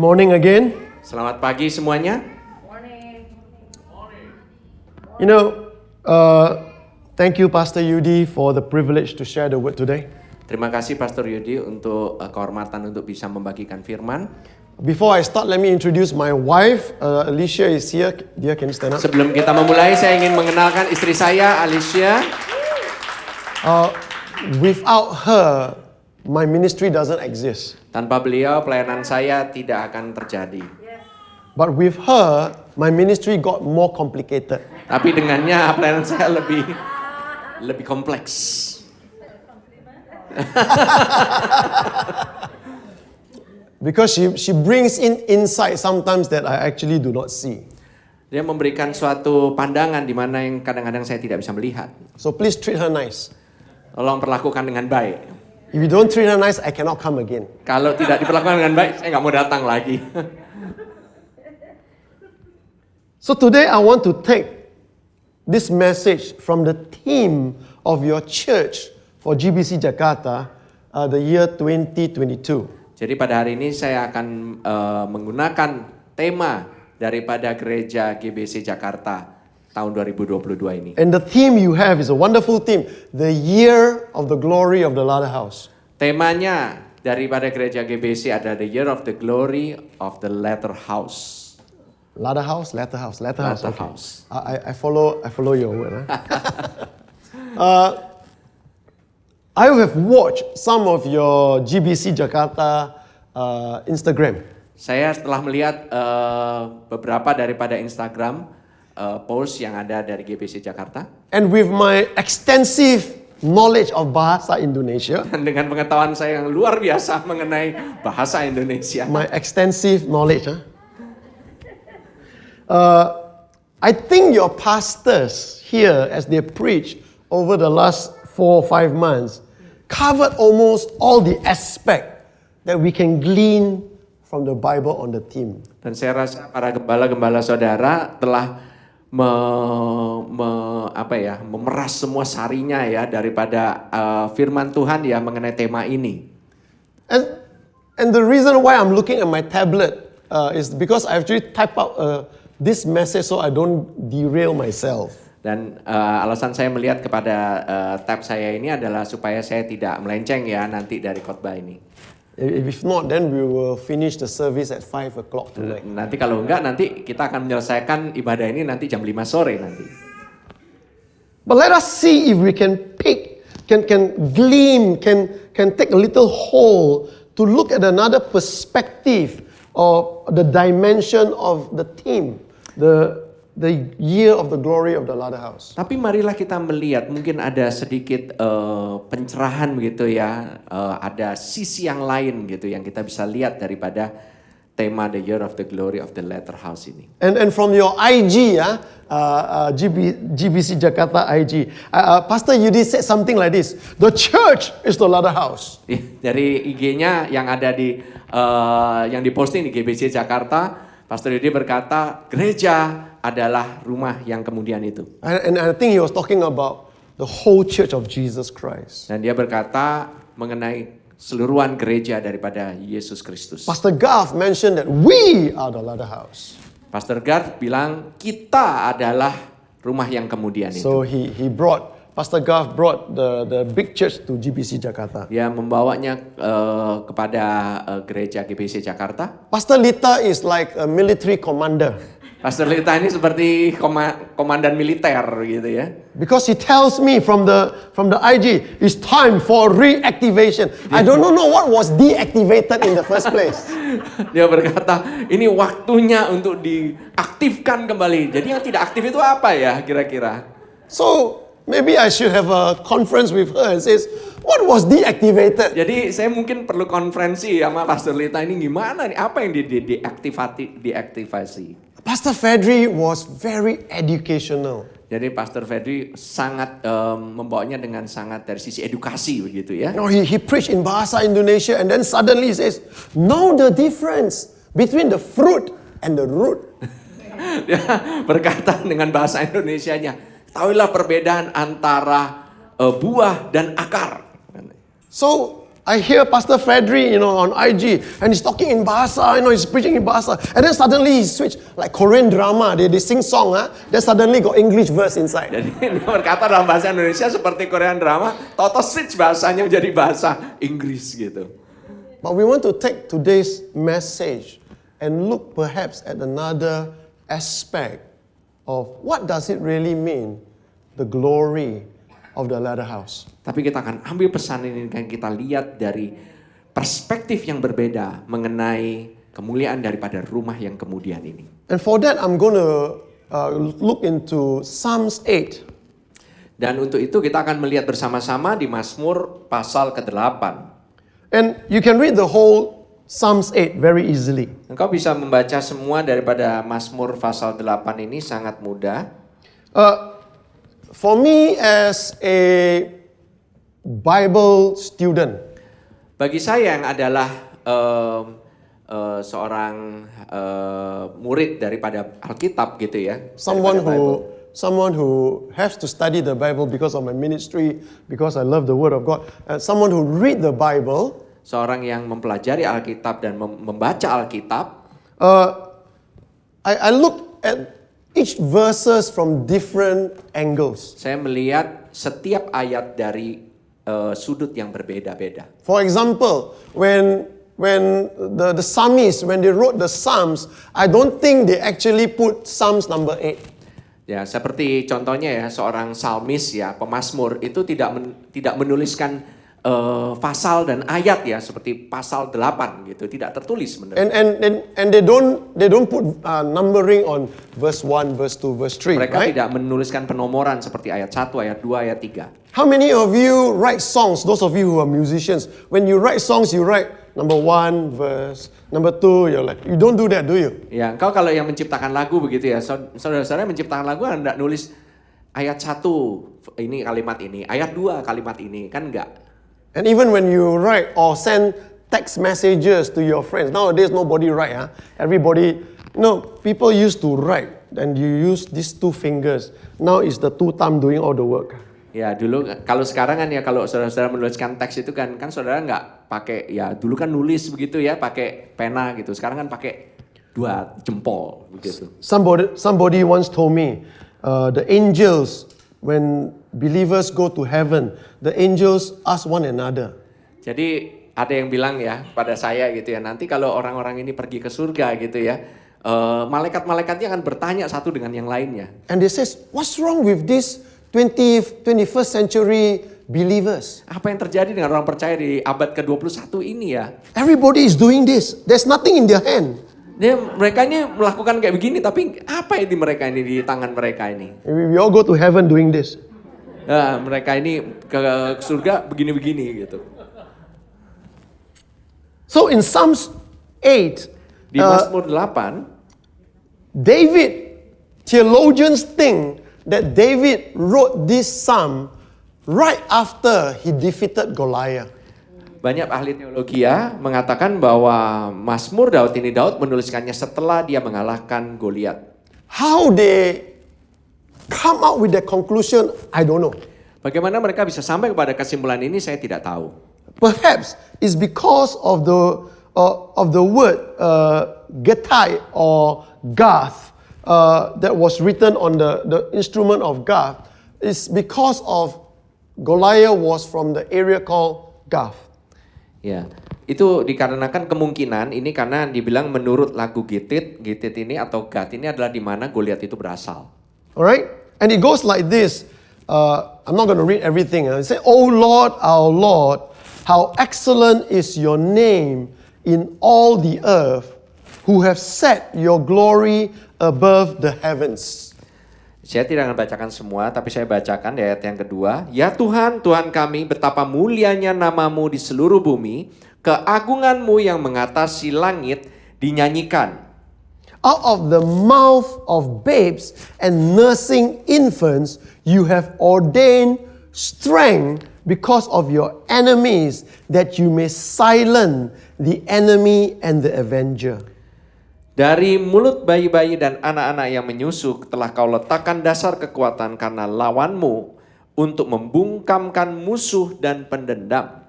morning again. Selamat pagi semuanya. You know, thank you Pastor Yudi for the privilege to share the word today. Terima kasih Pastor Yudi untuk kehormatan untuk bisa membagikan firman. Before I start, let me introduce my wife. Alicia is here. Dia, can you stand up? Sebelum kita memulai, saya ingin mengenalkan istri saya, Alicia. Without her, my ministry doesn't exist. Tanpa beliau, pelayanan saya tidak akan terjadi. But with her, my ministry got more complicated. Tapi dengannya, pelayanan saya lebih kompleks. Because she brings in insight sometimes that I actually do not see. Dia memberikan suatu pandangan di mana yang kadang-kadang saya tidak bisa melihat. So please treat her nice. Tolong perlakukan dengan baik. If you don't treat her nice, I cannot come again. Kalau tidak diperlakukan dengan baik, saya nggak mau datang lagi. So today I want to take this message from the theme of your church for GBC Jakarta, the year 2022. Jadi pada hari ini saya akan menggunakan tema daripada gereja GBC Jakarta tahun 2022 ini. And the theme you have is a wonderful theme, the year of the glory of the latter house. Temanya daripada gereja GBC adalah the year of the glory of the latter house. Latter house, latter house, latter house. Latter Okay. house. I follow your word. I have watched some of your GBC Jakarta Instagram. Saya setelah melihat beberapa daripada Instagram post yang ada dari GBC Jakarta. And with my extensive knowledge of bahasa Indonesia, Dan dengan pengetahuan saya yang luar biasa mengenai bahasa Indonesia. my extensive knowledge, I think your pastors here, as they preach over the last 4 or 5 months, covered almost all the aspect that we can glean from the Bible on the theme. Dan saya rasa para gembala-gembala saudara telah memeras semua sarinya ya daripada firman Tuhan ya mengenai tema ini. And the reason why I'm looking at my tablet is because I actually type out this message so I don't derail myself. Dan alasan saya melihat kepada tab saya ini adalah supaya saya tidak melenceng ya nanti dari khotbah ini. If not, then we will finish the service at 5 o'clock tonight. Nanti kalau enggak, nanti kita akan menyelesaikan ibadah ini nanti jam 5 sore nanti. But let us see if we can pick, can glean, can take a little hold to look at another perspective of the dimension of the theme, the year of the glory of the latter house. Tapi marilah kita melihat mungkin ada sedikit pencerahan begitu ya, ada sisi yang lain gitu yang kita bisa lihat daripada tema the year of the glory of the latter house ini. And from your IG, GBC Jakarta IG, Pastor Yudi said something like this: the church is the latter house. Dari IG-nya yang ada di yang diposting di GBC Jakarta, Pastor Yudi berkata gereja adalah rumah yang kemudian itu. And I think he was talking about the whole church of Jesus Christ. Dan dia berkata mengenai seluruhan gereja daripada Yesus Kristus. Pastor Garth mentioned that we are the latter house. Pastor Garth bilang kita adalah rumah yang kemudian itu. So Pastor Garth brought the big church to GBC Jakarta. Dia membawanya kepada gereja GBC Jakarta. Pastor Lita is like a military commander. Pastor Lita ini seperti komandan militer gitu ya. Because he tells me from the IG, it's time for reactivation. I don't know what was deactivated in the first place. Dia berkata, ini waktunya untuk diaktifkan kembali. Jadi yang tidak aktif itu apa ya kira-kira? So maybe I should have a conference with her and says, what was deactivated? Jadi saya mungkin perlu konferensi sama Pastor Lita ini gimana nih? Apa yang diaktifasi? Pastor Fedri was very educational. Jadi Pastor Fedri sangat membawanya dengan sangat dari sisi edukasi begitu ya. No, he preached in Bahasa Indonesia and then suddenly he says, know the difference between the fruit and the root. Dia berkata dengan bahasa Indonesianya, tahuilah perbedaan antara buah dan akar. So I hear Pastor Fredri, on IG, and he's talking in Bahasa, he's preaching in Bahasa. And then suddenly he switch, like Korean drama, they sing song, then suddenly got English verse inside. Jadi dia berkata dalam bahasa Indonesia seperti Korean drama, toto switch bahasanya menjadi bahasa Inggris gitu. But we want to take today's message and look perhaps at another aspect of what does it really mean, the glory of the latter house. Tapi kita akan ambil pesan ini dan kita lihat dari perspektif yang berbeda mengenai kemuliaan daripada rumah yang kemudian ini. And for that I'm going to look into Psalms 8. Dan untuk itu kita akan melihat bersama-sama di Mazmur pasal ke-8. And you can read the whole Psalms 8 very easily. Engkau bisa membaca semua daripada Mazmur pasal 8 ini sangat mudah. For me as a Bible student, Bagi saya yang adalah seorang murid daripada Alkitab gitu ya. someone daripada who has to study the Bible because of my ministry, because I love the Word of God, and someone who read the Bible, seorang yang mempelajari Alkitab dan membaca Alkitab, I look at each verses from different angles. saya melihat setiap ayat dari sudut yang berbeda-beda. For example, when the psalmists, when they wrote the Psalms, I don't think they actually put Psalms number 8. Ya, seperti contohnya ya, seorang salmis ya, pemazmur itu tidak menuliskan pasal dan ayat ya, seperti pasal 8 gitu, tidak tertulis sebenarnya. And they don't put numbering on verse 1, verse 2, verse 3, Mereka right? tidak menuliskan penomoran seperti ayat 1, ayat 2, ayat 3. How many of you write songs, those of you who are musicians, when you write songs, you write number 1 verse, number 2, you're like, you don't do that, do you? Ya, engkau kalau yang menciptakan lagu begitu ya, saudara-saudara menciptakan lagu Anda nulis ayat 1 ini kalimat ini, ayat 2 kalimat ini, kan enggak. And even when you write or send text messages to your friends, nowadays nobody write, everybody, people used to write, and you use these 2 fingers. Now it's the 2 thumb doing all the work. Ya dulu kalau sekarang kan ya kalau saudara-saudara menuliskan teks itu kan saudara nggak pakai ya dulu kan nulis begitu ya pakai pena gitu, sekarang kan pakai 2 jempol begitu. Somebody once told me, the angels, when believers go to heaven, the angels ask one another. Jadi ada yang bilang ya pada saya gitu ya, nanti kalau orang-orang ini pergi ke surga gitu ya, malaikat-malaikatnya akan bertanya satu dengan yang lainnya. And they says, what's wrong with these 21st century believers? Apa yang terjadi dengan orang percaya di abad ke-21 ini ya? Everybody is doing this. There's nothing in their hand. Mereka ini melakukan kayak begini, tapi apa ini mereka ini di tangan mereka ini? We all go to heaven doing this. Nah, mereka ini ke surga begini-begini gitu. So in Psalms 8, Di Mazmur 8, David, theologians think that David wrote this psalm right after he defeated Goliath. banyak ahli teologi ya mengatakan bahwa Mazmur Daud ini Daud menuliskannya setelah dia mengalahkan Goliat. How they come out with that conclusion, I don't know. Bagaimana mereka bisa sampai kepada kesimpulan ini saya tidak tahu. Perhaps it's because of the word Gettai or Gath that was written on the instrument of Gath. It's because of Goliath was from the area called Gath. Ya, itu dikarenakan kemungkinan ini karena dibilang menurut lagu Gitit ini atau Gath ini adalah di mana Goliat itu berasal. Alright? And it goes like this. I'm not going to read everything. It says, "O Lord, our Lord, how excellent is your name in all the earth, who have set your glory above the heavens." Saya tidak akan bacakan semua, tapi saya bacakan di ayat yang kedua. Ya Tuhan, Tuhan kami, betapa mulianya namamu di seluruh bumi, keagunganmu yang mengatasi langit dinyanyikan. Out of the mouth of babes and nursing infants, you have ordained strength because of your enemies, that you may silence the enemy and the avenger. Dari mulut bayi-bayi dan anak-anak yang menyusu telah kau letakkan dasar kekuatan karena lawanmu untuk membungkamkan musuh dan pendendam.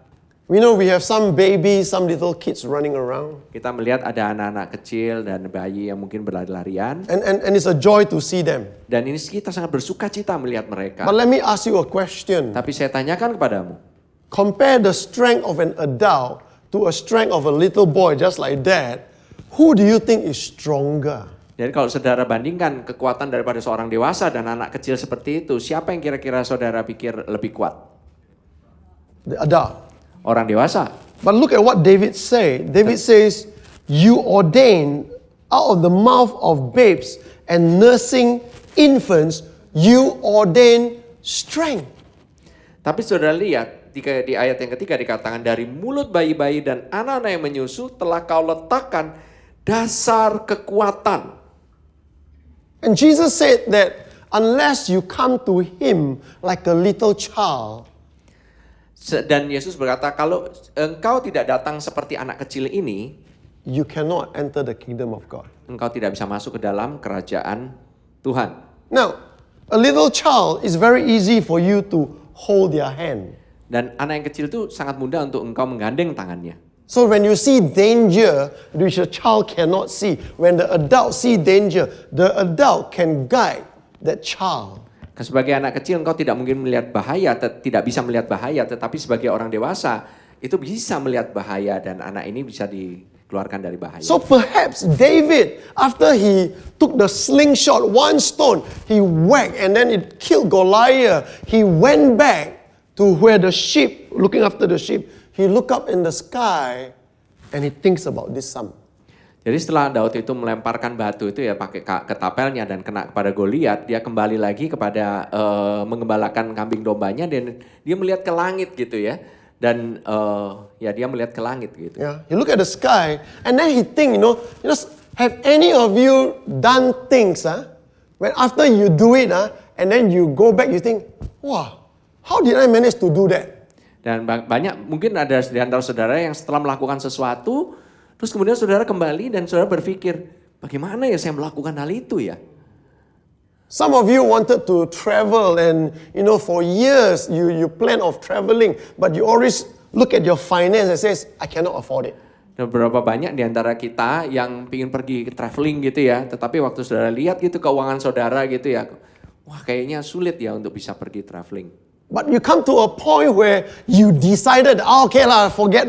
We know we have some babies, some little kids running around. Kita melihat ada anak-anak kecil dan bayi yang mungkin berlari-larian. And it's a joy to see them. Dan ini kita sangat bersuka cita melihat mereka. But let me ask you a question. Tapi saya tanyakan kepadamu. Compare the strength of an adult to a strength of a little boy just like that. Who do you think is stronger? Jadi kalau saudara bandingkan kekuatan daripada seorang dewasa dan anak kecil seperti itu, siapa yang kira-kira saudara pikir lebih kuat? The adult. Orang dewasa. But look at what David said. David says, you ordain out of the mouth of babes and nursing infants, you ordain strength. Tapi saudara lihat di ayat yang ketiga dikatakan dari mulut bayi-bayi dan anak-anak yang menyusu telah kau letakkan dasar kekuatan. And Jesus said that unless you come to him like a little child, Dan Yesus berkata, kalau engkau tidak datang seperti anak kecil ini, you cannot enter the kingdom of God. engkau tidak bisa masuk ke dalam kerajaan Tuhan. Now, a little child is very easy for you to hold their hand. Dan anak yang kecil itu sangat mudah untuk engkau menggandeng tangannya. So when you see danger, which a child cannot see, when the adult see danger, the adult can guide that child. Sebagai anak kecil engkau tidak mungkin melihat bahaya, tidak bisa melihat bahaya, tetapi sebagai orang dewasa itu bisa melihat bahaya dan anak ini bisa dikeluarkan dari bahaya. So perhaps David, after he took the slingshot, one stone, he whacked and then it killed Goliath. He went back to where the sheep, looking after the sheep, he looked up in the sky and he thinks about this psalm. Jadi setelah Daud itu melemparkan batu itu ya pakai ketapelnya dan kena kepada Goliat, dia kembali lagi kepada mengembalakan kambing dombanya dan dia melihat ke langit gitu ya. Dan ya dia melihat ke langit gitu. Yeah, he look at the sky and then he think, have any of you done things, when after you do it, and then you go back, you think, wow, how did I manage to do that? Dan banyak mungkin ada di antara saudara yang setelah melakukan sesuatu, terus kemudian saudara kembali dan saudara berpikir, bagaimana ya saya melakukan hal itu ya? Some of you wanted to travel and, for years you plan of traveling, but you always look at your finance and says, I cannot afford it. Dan beberapa banyak di antara kita yang ingin pergi traveling gitu ya, tetapi waktu saudara lihat gitu keuangan saudara gitu ya, wah kayaknya sulit ya untuk bisa pergi traveling. But you come to a point where you decided, okay lah, forget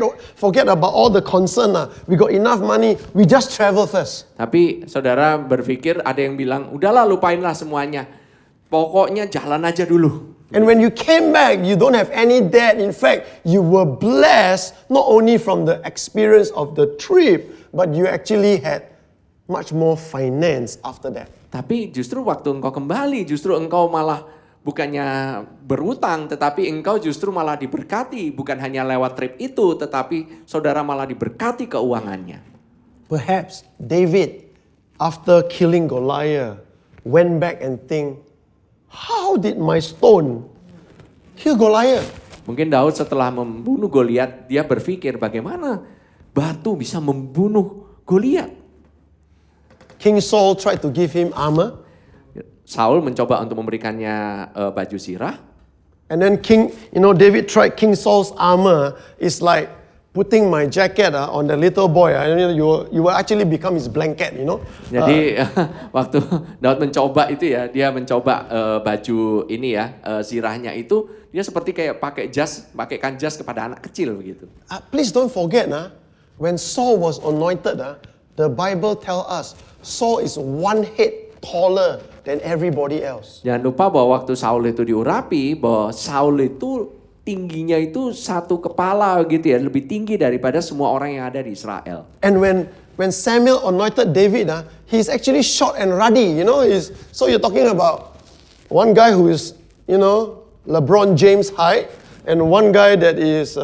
about all the concern lah. We got enough money, we just travel first. Tapi saudara berpikir ada yang bilang, udahlah lupainlah semuanya. Pokoknya jalan aja dulu. And when you came back, you don't have any debt. In fact, you were blessed not only from the experience of the trip, but you actually had much more finance after that. Tapi justru waktu engkau kembali, justru engkau malah bukannya berutang, tetapi engkau justru malah diberkati. Bukan hanya lewat trip itu, tetapi saudara malah diberkati keuangannya. Perhaps David, after killing Goliath, went back and think, how did my stone kill Goliath? Mungkin Daud setelah membunuh Goliat, dia berpikir bagaimana batu bisa membunuh Goliat. King Saul tried to give him armor. Saul mencoba untuk memberikannya baju sirah. And then David tried King Saul's armor. It's like putting my jacket on the little boy. You will actually become his blanket, Jadi waktu Daud mencoba itu ya, dia mencoba baju ini ya, sirahnya itu, dia seperti kayak pakaikan jas kepada anak kecil begitu. Please don't forget, when Saul was anointed, the Bible tells us Saul is one head taller than everybody else. Jangan lupa bahwa waktu Saul itu diurapi, bahwa Saul itu tingginya itu satu kepala gitu ya, lebih tinggi daripada semua orang yang ada di Israel. And when Samuel anointed David, he's actually short and ruddy, so you're talking about one guy who is, LeBron James height, and one guy that is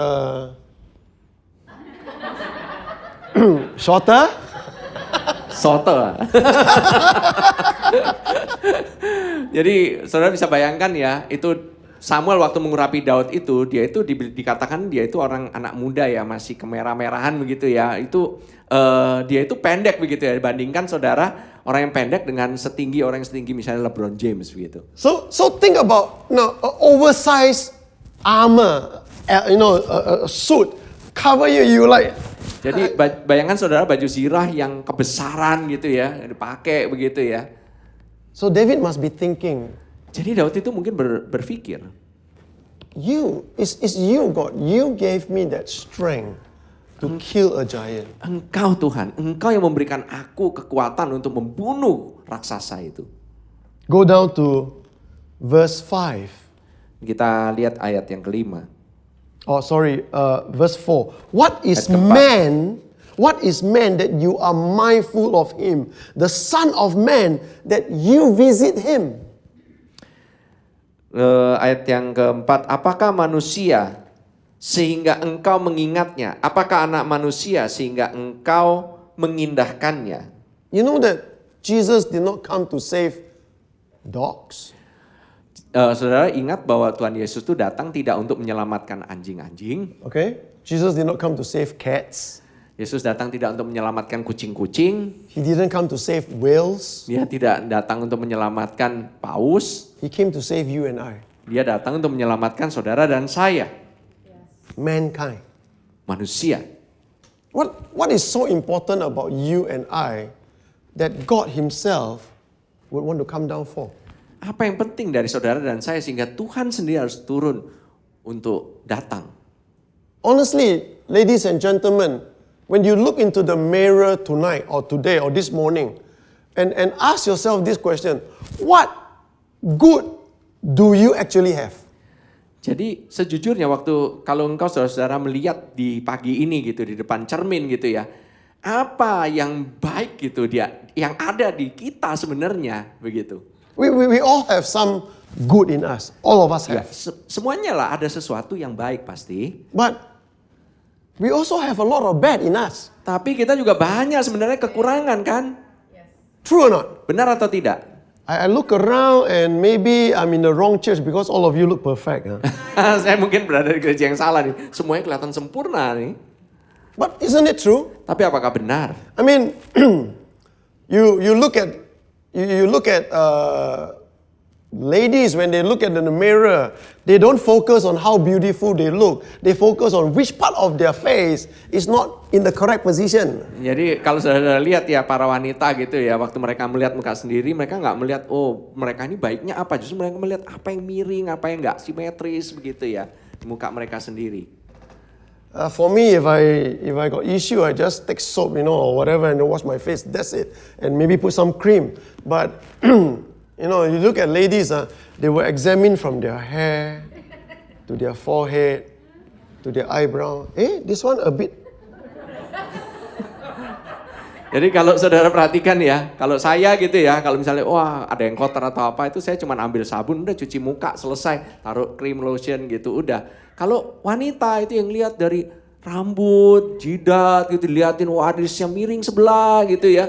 shorter. Soto. Jadi saudara bisa bayangkan ya, itu Samuel waktu mengurapi Daud itu, dia itu dikatakan dia itu orang anak muda ya, masih kemerah-merahan begitu ya. Itu dia itu pendek begitu ya, dibandingkan saudara orang yang pendek dengan orang yang setinggi misalnya LeBron James begitu. So think about oversized armor, a suit cover you, you like. Jadi bayangkan saudara baju zirah yang kebesaran gitu ya, dipakai begitu ya. So David must be thinking, Jadi Daud itu mungkin berpikir, it's you God, you gave me that strength to kill a giant. Engkau Tuhan, Engkau yang memberikan aku kekuatan untuk membunuh raksasa itu. Go down to verse 5. Kita lihat ayat yang kelima. Verse 4. What is Ayat keempat. man? What is man that you are mindful of him? The son of man that you visit him? Ayat yang keempat, apakah manusia sehingga engkau mengingatnya? Apakah anak manusia sehingga engkau mengindahkannya? You know that Jesus did not come to save dogs. Saudara ingat bahwa Tuhan Yesus itu datang tidak untuk menyelamatkan anjing-anjing. Okay? Jesus did not come to save cats. Yesus datang tidak untuk menyelamatkan kucing-kucing. He didn't come to save whales. Dia tidak datang untuk menyelamatkan paus. He came to save you and I. Dia datang untuk menyelamatkan saudara dan saya. Mankind. Manusia. What is so important about you and I that God himself would want to come down for? Apa yang penting dari saudara dan saya sehingga Tuhan sendiri harus turun untuk datang? Honestly, ladies and gentlemen, when you look into the mirror tonight or today or this morning and ask yourself this question, what good do you actually have? Jadi sejujurnya waktu kalau engkau saudara-saudara melihat di pagi ini gitu di depan cermin gitu ya, apa yang baik gitu yang ada di kita sebenarnya begitu. We all have some good in us. All of us Ya, have. semuanya lah ada sesuatu yang baik pasti. But we also have a lot of bad in us. Tapi kita juga banyak sebenarnya kekurangan kan? True or not? Benar atau tidak? I look around and maybe I'm in the wrong church because all of you look perfect. Huh? Saya mungkin berada di gereja yang salah nih. Semuanya kelihatan sempurna nih. But isn't it true? Tapi apakah benar? I mean, you look at ladies when they look at the mirror, they don't focus on how beautiful they look. They focus on which part of their face is not in the correct position. Jadi kalau saudara lihat ya para wanita gitu ya, waktu mereka melihat muka sendiri, mereka nggak melihat oh mereka ini baiknya apa, justru mereka melihat apa yang miring, apa yang nggak simetris begitu ya di muka mereka sendiri. For me, if I got issue, I just take soap, or whatever, and wash my face. That's it, and maybe put some cream. But you look at ladies, they will examine from their hair to their forehead to their eyebrow. This one a bit. Jadi kalau saudara perhatikan ya, kalau saya gitu ya, kalau misalnya wah ada yang kotor atau apa itu saya cuma ambil sabun, udah cuci muka selesai, taruh cream lotion gitu udah. Kalau wanita itu yang lihat dari rambut, jidat gitu, liatin wadisnya miring sebelah gitu ya.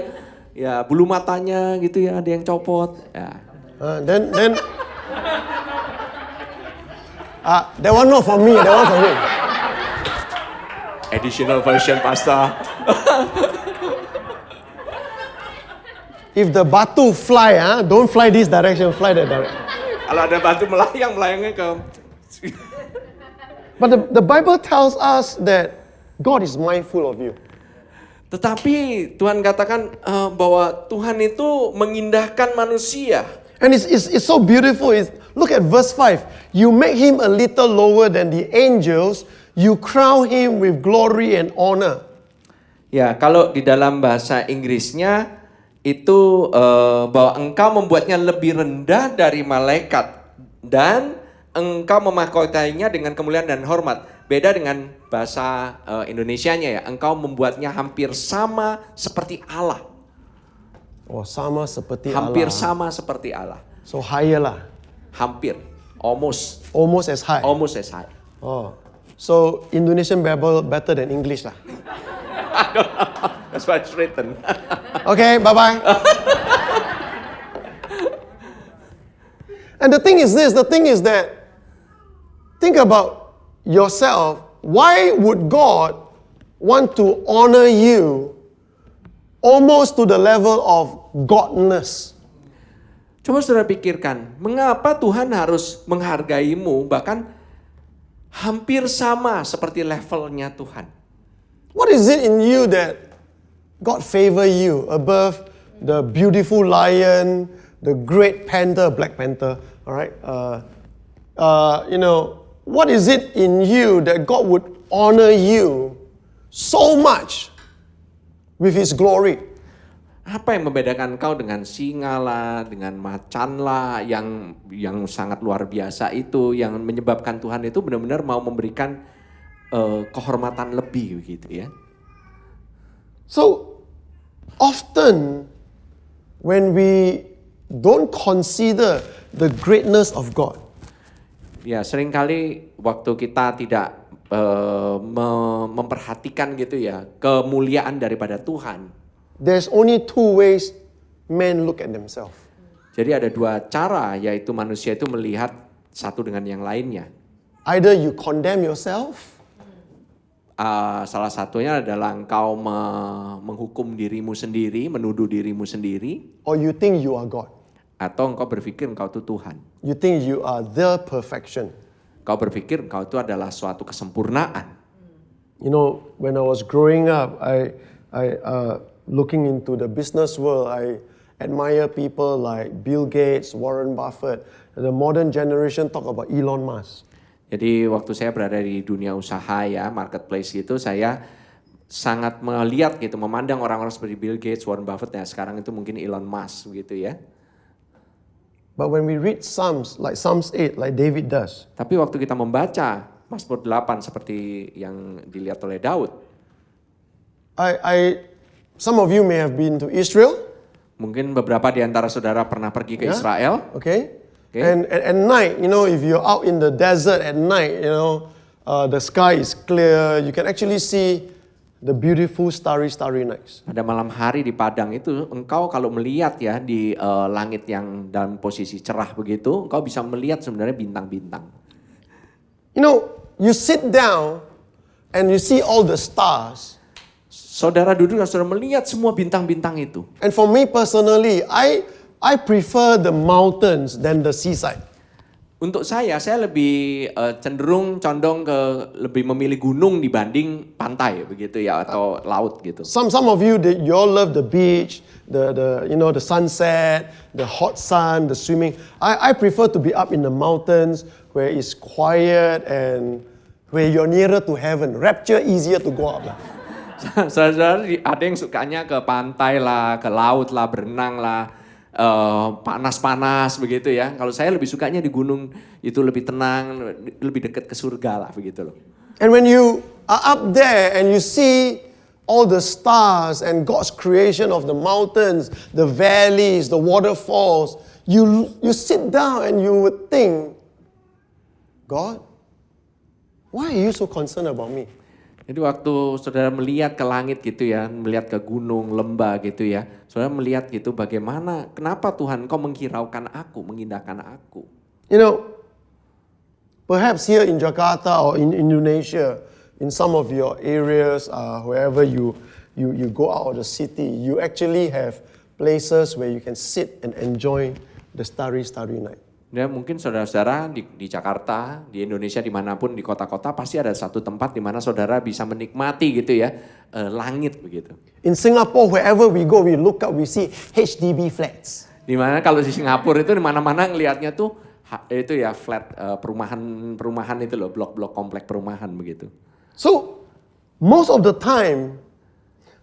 Ya bulu matanya gitu ya, ada yang copot. Ya. Then that one not for me, that one for me. Additional version pastor. If the batu fly, don't fly this direction, fly that direction. Kalau ada batu melayang, melayangnya ke... But the Bible tells us that God is mindful of you. Tetapi Tuhan katakan bahwa Tuhan itu mengindahkan manusia. And it's so beautiful. Look at verse 5. You make him a little lower than the angels. You crown him with glory and honor. Ya, kalau di dalam bahasa Inggrisnya itu bahwa engkau membuatnya lebih rendah dari malaikat dan engkau memahkotainya dengan kemuliaan dan hormat. Beda dengan bahasa Indonesianya ya, engkau membuatnya hampir sama seperti Allah. Oh, sama seperti Hampir Allah. sama seperti Allah. So higher lah. Hampir, almost Almost as high. as high. Oh. So Indonesian Bible better than English lah. I don't know. That's what it's written. Okay, bye-bye. And the thing is that, think about yourself. Why would God want to honor you almost to the level of godness? Coba saudara pikirkan, mengapa Tuhan harus menghargaimu bahkan hampir sama seperti levelnya Tuhan? What is it in you that God favor you above the beautiful lion, the great panther, Black Panther, all right? What is it in you that God would honor you so much with His glory? Apa yang membedakan engkau dengan singa lah, dengan macan lah, yang sangat luar biasa itu, yang menyebabkan Tuhan itu benar-benar mau memberikan kehormatan lebih begitu ya. So often when we don't consider the greatness of God, Ya, seringkali waktu kita tidak memperhatikan gitu ya kemuliaan daripada Tuhan. there's only two ways men look at themselves. Jadi ada dua cara, yaitu manusia itu melihat satu dengan yang lainnya. Either you condemn yourself, Salah satunya adalah engkau menghukum dirimu sendiri, menuduh dirimu sendiri, or you think you are God. atau engkau berpikir engkau itu Tuhan. You think you are the perfection. Engkau berpikir engkau itu adalah suatu kesempurnaan. You know, when I was growing up, I looking into the business world, I admire people like Bill Gates, Warren Buffett. The modern generation talk about Elon Musk. Jadi waktu saya berada di dunia usaha ya, marketplace gitu, saya sangat melihat gitu, memandang orang-orang seperti Bill Gates, Warren Buffett, ya sekarang itu mungkin Elon Musk gitu ya. But when we read Psalms, like Psalms 8, like David does, Tapi waktu kita membaca Mazmur 8 seperti yang dilihat oleh Daud, some of you may have been to Israel, mungkin beberapa di antara saudara pernah pergi ke Yeah. Israel. okay? Okay. And at night, you know, if you're out in the desert at night, you know, the sky is clear, you can actually see the beautiful starry nights. Pada malam hari di padang itu, engkau kalau melihat ya di langit yang dalam posisi cerah begitu, engkau bisa melihat sebenarnya bintang-bintang. You know, you sit down and you see all the stars. Saudara duduk dan saudara melihat semua bintang-bintang itu. And for me personally, I prefer the mountains than the seaside. Untuk saya lebih condong ke lebih memilih gunung dibanding pantai begitu ya, atau laut gitu. Some of you, you all love the beach, the sunset, the hot sun, the swimming. I prefer to be up in the mountains where it's quiet and where you're nearer to heaven. Rapture easier to go up lah. Saudara ada yang sukanya ke pantai lah, ke laut lah, berenang lah, panas-panas begitu ya. Kalau saya lebih sukanya di gunung, itu lebih tenang, lebih dekat ke surga lah begitu loh. And when you are up there and you see all the stars and God's creation of the mountains, the valleys, the waterfalls, you sit down and you would think, God, why are you so concerned about me? Jadi waktu saudara melihat ke langit gitu ya, melihat ke gunung, lembah gitu ya, saudara melihat gitu bagaimana, kenapa Tuhan kau menghiraukan aku, mengindahkan aku. You know, perhaps here in Jakarta or in Indonesia, in some of your areas, wherever you go out of the city, you actually have places where you can sit and enjoy the starry night. Ya mungkin saudara-saudara di Jakarta, di Indonesia, dimanapun, di kota-kota pasti ada satu tempat di mana saudara bisa menikmati gitu ya, langit begitu. In Singapore, wherever we go, we look up, we see HDB flats. Dimana kalau di Singapura itu di mana-mana ngelihatnya tuh itu ya flat, perumahan itu loh, blok-blok komplek perumahan begitu. So, most of the time,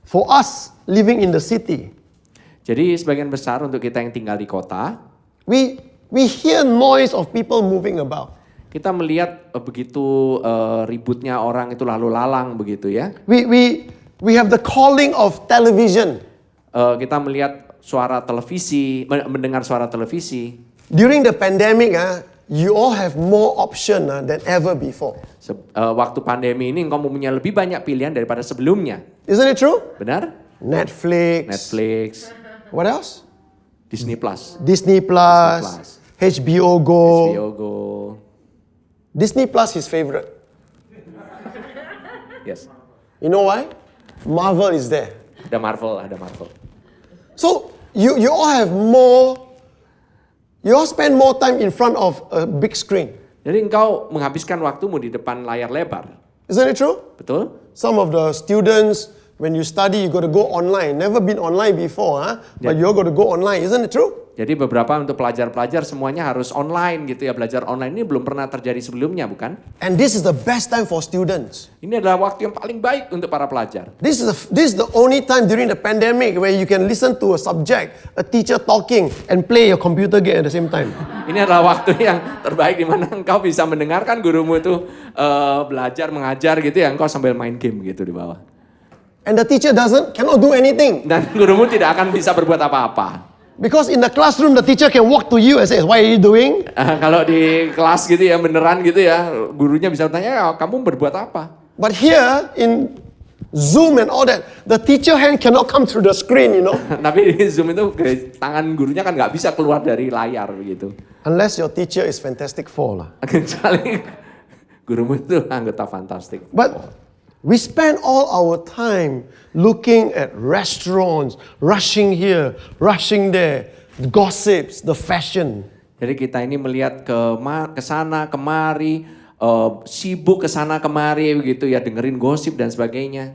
for us living in the city, Jadi sebagian besar untuk kita yang tinggal di kota, we hear noise of people moving about. kita melihat begitu ributnya orang itu lalu lalang begitu ya. We have the calling of television. Kita melihat suara televisi, mendengar suara televisi. During the pandemic, you all have more option than ever before. Waktu pandemi ini engkau mempunyai lebih banyak pilihan daripada sebelumnya. Isn't it true? Benar? Netflix. What else? Disney Plus. Disney Plus. HBO Go. HBO Go. Disney Plus his favorite. Yes. You know why? Marvel is there. Ada Marvel. So you all have more. You all spend more time in front of a big screen. Jadi engkau menghabiskan waktumu di depan layar lebar. Isn't it true? Betul? Some of the students, when you study, you got to go online. Never been online before, huh? But you're got to go online. Isn't it true? Jadi beberapa untuk pelajar-pelajar semuanya harus online gitu ya. Belajar online ini belum pernah terjadi sebelumnya, bukan? And this is the best time for students. Ini adalah waktu yang paling baik untuk para pelajar. This is the only time during the pandemic where you can listen to a subject, a teacher talking, and play your computer game at the same time. Ini adalah waktu yang terbaik di mana engkau bisa mendengarkan gurumu itu belajar, mengajar gitu ya. Engkau sambil main game gitu di bawah. And the teacher cannot do anything. Dan gurumu tidak akan bisa berbuat apa-apa. Because in the classroom, the teacher can walk to you and say, "What are you doing?" Kalau di kelas gitu ya, beneran gitu ya, gurunya bisa bertanya, ya, kamu berbuat apa? But here in Zoom and all that, the teacher hand cannot come through the screen, you know. Tapi di Zoom itu tangan gurunya kan nggak bisa keluar dari layar begitu. Unless your teacher is Fantastic Four lah. Kecuali gurumu itu anggota Fantastic. But we spend all our time looking at restaurants, rushing here, rushing there, the gossips, the fashion. Jadi kita ini melihat ke sana kemari, sibuk ke sana kemari begitu ya, dengerin gosip dan sebagainya.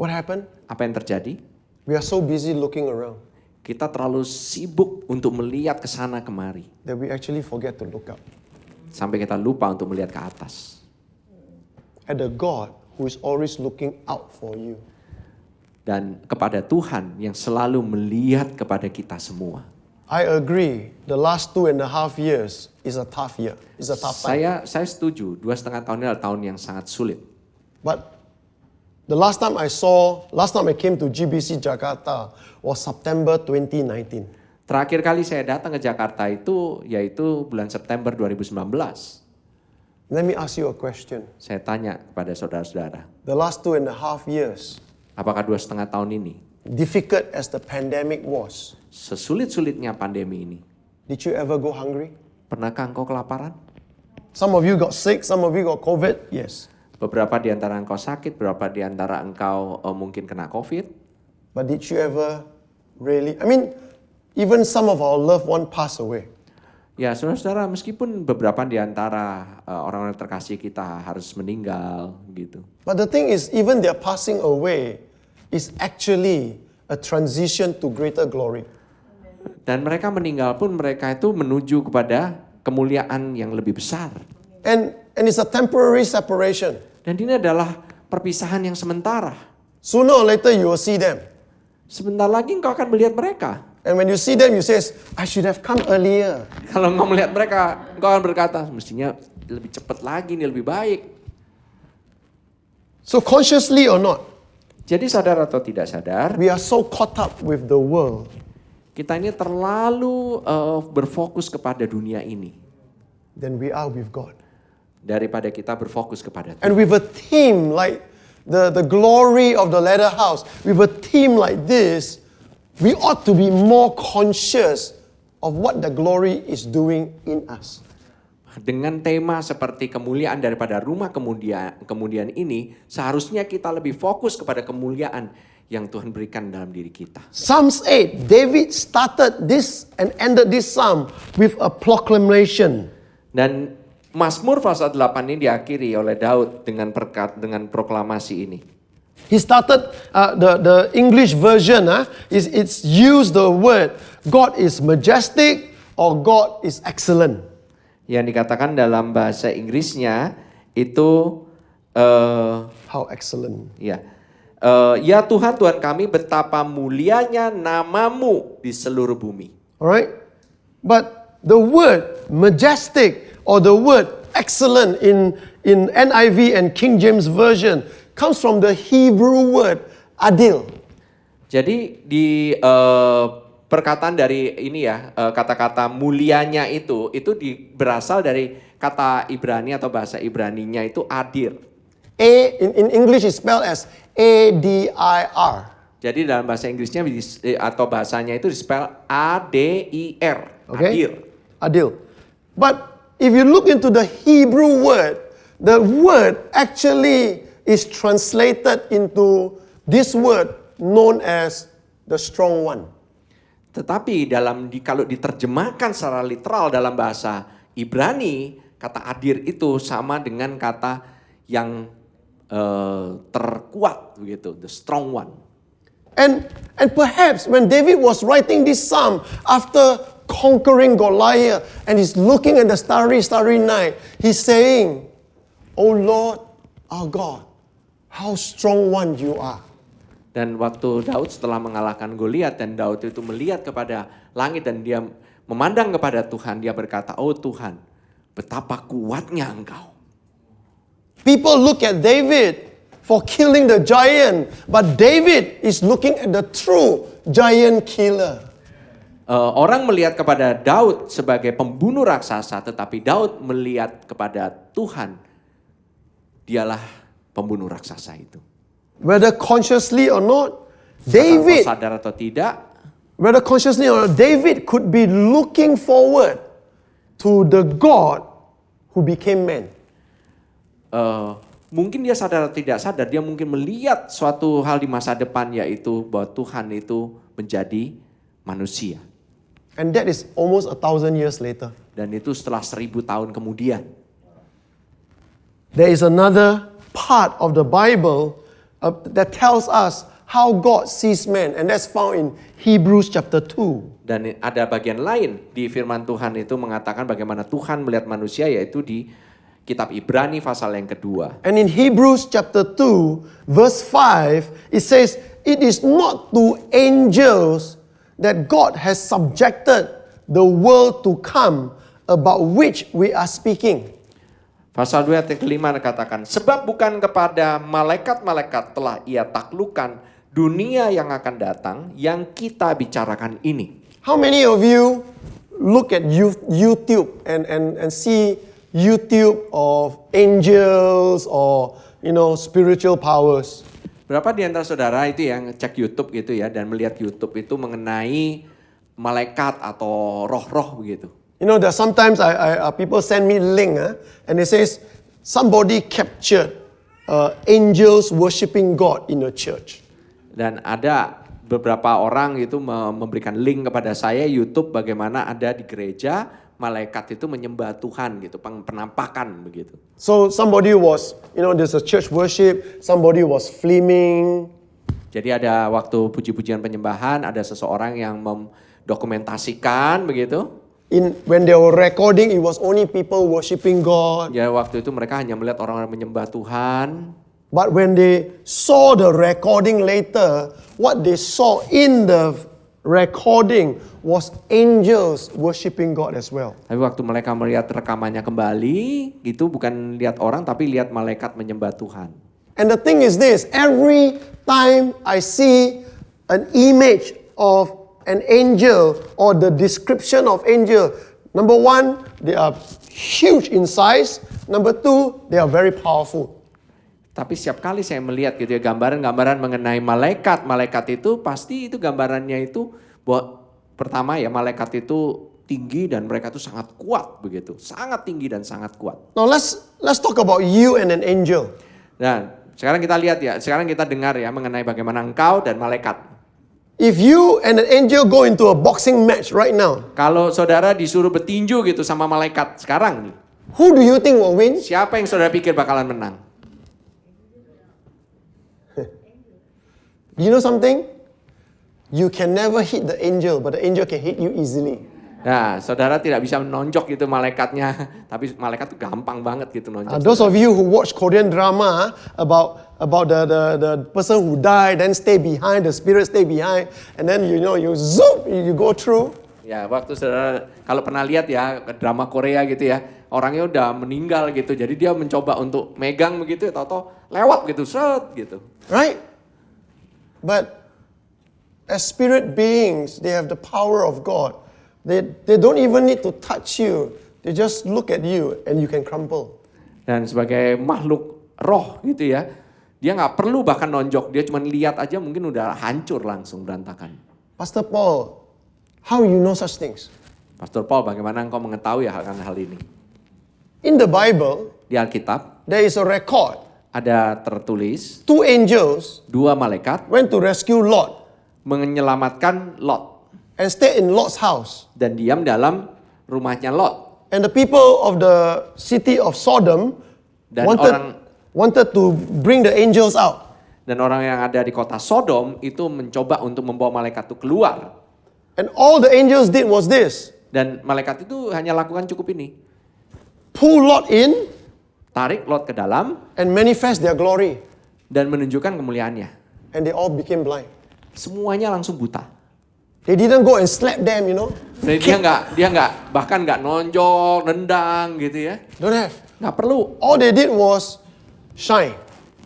What happened? Apa yang terjadi? We are so busy looking around Kita terlalu sibuk untuk melihat ke sana kemari that we actually forget to look up sampai kita lupa untuk melihat ke atas. at the God who is always looking out for you. Dan kepada Tuhan yang selalu melihat kepada kita semua. I agree. The last 2.5 years is a tough year. It's a tough time. Saya setuju, 2,5 tahun ini adalah tahun yang sangat sulit. But the last time I came to GBC Jakarta was September 2019. Terakhir kali saya datang ke Jakarta itu yaitu bulan September 2019. Let me ask you a question. Saya tanya kepada saudara-saudara, The last 2.5 years, apakah 2,5 tahun ini, difficult as the pandemic was, sesulit-sulitnya pandemi ini, did you ever go hungry? pernahkah engkau kelaparan? Some of you got sick, some of you got COVID, yes. Beberapa di antara engkau sakit, beberapa di antara engkau mungkin kena COVID. But did you ever really, even some of our loved one pass away. Ya saudara-saudara, meskipun beberapa di antara orang-orang terkasih kita harus meninggal gitu. But the thing is, even their passing away is actually a transition to greater glory. Dan mereka meninggal pun mereka itu menuju kepada kemuliaan yang lebih besar. And it's a temporary separation. Dan ini adalah perpisahan yang sementara. Sooner or later you will see them. Sebentar lagi engkau akan melihat mereka. And when you see them, you say, I should have come earlier. Kalau engkau melihat mereka, engkau akan berkata, mestinya lebih cepat lagi, ini lebih baik. So consciously or not, Jadi sadar atau tidak sadar, we are so caught up with the world kita ini terlalu berfokus kepada dunia ini. than we are with God. Daripada kita berfokus kepada Tuhan. And with a theme like the glory of the latter house, with a theme like this, we ought to be more conscious of what the glory is doing in us. Dengan tema seperti kemuliaan daripada rumah kemudian ini, seharusnya kita lebih fokus kepada kemuliaan yang Tuhan berikan dalam diri kita. Psalms 8, David started this and ended this psalm with a proclamation. Dan Mazmur pasal 8 ini diakhiri oleh Daud dengan proklamasi ini. He started the English version. It's used the word God is majestic or God is excellent. Yang dikatakan dalam bahasa Inggrisnya itu How excellent. ya Tuhan Tuhan kami, betapa mulianya namamu di seluruh bumi. Alright? But the word majestic or the word excellent in NIV and King James Version comes from the Hebrew word adil. Jadi di perkataan dari ini ya, kata-kata mulianya itu berasal dari kata Ibrani atau bahasa Ibraninya itu adir. In English is spelled as A-D-I-R. Jadi dalam bahasa Inggrisnya atau bahasanya itu dispel A-D-I-R. Okay? Adir. Adil. But if you look into the Hebrew word, the word actually is translated into this word known as the strong one. Tetapi kalau diterjemahkan secara literal dalam bahasa Ibrani, kata adir itu sama dengan kata yang terkuat begitu, the strong one. And perhaps when David was writing this psalm after conquering Goliath and he's looking at the starry night, he's saying, "Oh Lord, our God, how strong one you are." Dan waktu Daud setelah mengalahkan Goliat dan Daud itu melihat kepada langit dan dia memandang kepada Tuhan, dia berkata, "Oh Tuhan, betapa kuatnya Engkau." People look at David for killing the giant, but David is looking at the true giant killer. Orang melihat kepada Daud sebagai pembunuh raksasa, tetapi Daud melihat kepada Tuhan, dialah pembunuh raksasa itu. Whether consciously or not, David, sadar atau tidak, whether consciously or not, David could be looking forward to the God who became man. Mungkin dia sadar atau tidak sadar, dia mungkin melihat suatu hal di masa depan, yaitu bahwa Tuhan itu menjadi manusia. And that is almost 1,000 years later. Dan itu setelah 1000 tahun kemudian. There is another part of the Bible that tells us how God sees man, and that's found in Hebrews chapter 2. Dan ada bagian lain di firman Tuhan itu mengatakan bagaimana Tuhan melihat manusia, yaitu di Kitab Ibrani pasal yang kedua. And in Hebrews chapter 2 verse 5, it says, "It is not to angels that God has subjected the world to come about which we are speaking." Pasal 2 ayat kelima katakan, "Sebab bukan kepada malaikat-malaikat telah ia taklukkan dunia yang akan datang yang kita bicarakan ini." How many of you look at YouTube and see YouTube of angels or spiritual powers? Berapa di antara saudara itu yang cek YouTube gitu ya dan melihat YouTube itu mengenai malaikat atau roh-roh begitu? That sometimes people send me link and it says somebody captured angels worshiping God in a church. Dan ada beberapa orang itu memberikan link kepada saya YouTube bagaimana ada di gereja malaikat itu menyembah Tuhan gitu, penampakan begitu. So somebody was, there's a church worship, somebody was filming. Jadi ada waktu puji-pujian penyembahan, ada seseorang yang mendokumentasikan begitu. When they were recording, it was only people worshiping God. Ya waktu itu mereka hanya melihat orang-orang menyembah Tuhan. But when they saw the recording later, what they saw in the recording was angels worshiping God as well. Tapi waktu mereka melihat rekamannya kembali, itu bukan lihat orang tapi lihat malaikat menyembah Tuhan. And the thing is this, every time I see an image of an angel or the description of angel, number one, they are huge in size. Number two, they are very powerful. Tapi setiap kali saya melihat gitu ya gambaran-gambaran mengenai malaikat itu pasti itu gambarannya itu bahwa pertama ya malaikat itu tinggi dan mereka itu sangat kuat begitu, sangat tinggi dan sangat kuat. Now let's talk about you and an angel. Dan sekarang kita lihat ya, sekarang kita dengar ya mengenai bagaimana engkau dan malaikat. If you and an angel go into a boxing match right now, kalau saudara disuruh bertinju gitu sama malaikat sekarang nih, who do you think will win? siapa yang saudara pikir bakalan menang? You know something? You can never hit the angel, but the angel can hit you easily. Nah, saudara tidak bisa menonjok gitu malaikatnya, tapi malaikat tuh gampang banget gitu nonjok. Those of you who watch Korean drama about the person who died, then stay behind, the spirit stay behind, and then you zoom, you go through. Ya, waktu saudara kalau pernah lihat ya drama Korea gitu ya, orangnya udah meninggal gitu, jadi dia mencoba untuk megang begitu, tahu-tahu lewat gitu, set gitu. Right? But as spirit beings, they have the power of God. They don't even need to touch you. They just look at you and you can crumble. Dan sebagai makhluk roh gitu ya, dia nggak perlu bahkan nonjok, dia cuma lihat aja mungkin udah hancur langsung berantakan. Pastor Paul, how you know such things? Pastor Paul, bagaimana engkau mengetahui akan hal ini? In the Bible, Di Alkitab there is a record. ada tertulis 2 angels 2 malaikat went to rescue Lot menyelamatkan Lot and stayed in Lot's house. dan diam dalam rumahnya Lot. And the people of the city of Sodom Dan wanted orang wanted to bring the angels out. Dan orang yang ada di kota Sodom itu mencoba untuk membawa malaikat itu keluar. And all the angels did was this. Dan malaikat itu hanya lakukan cukup ini. Pull Lot in Tarik Lot ke dalam and manifest their glory. dan menunjukkan kemuliaannya. And they all became blind. Semuanya langsung buta. They didn't go and slap them, you know. Jadi dia nggak bahkan nggak nonjol, nendang gitu ya. Don't have. Nggak perlu. All they did was shine.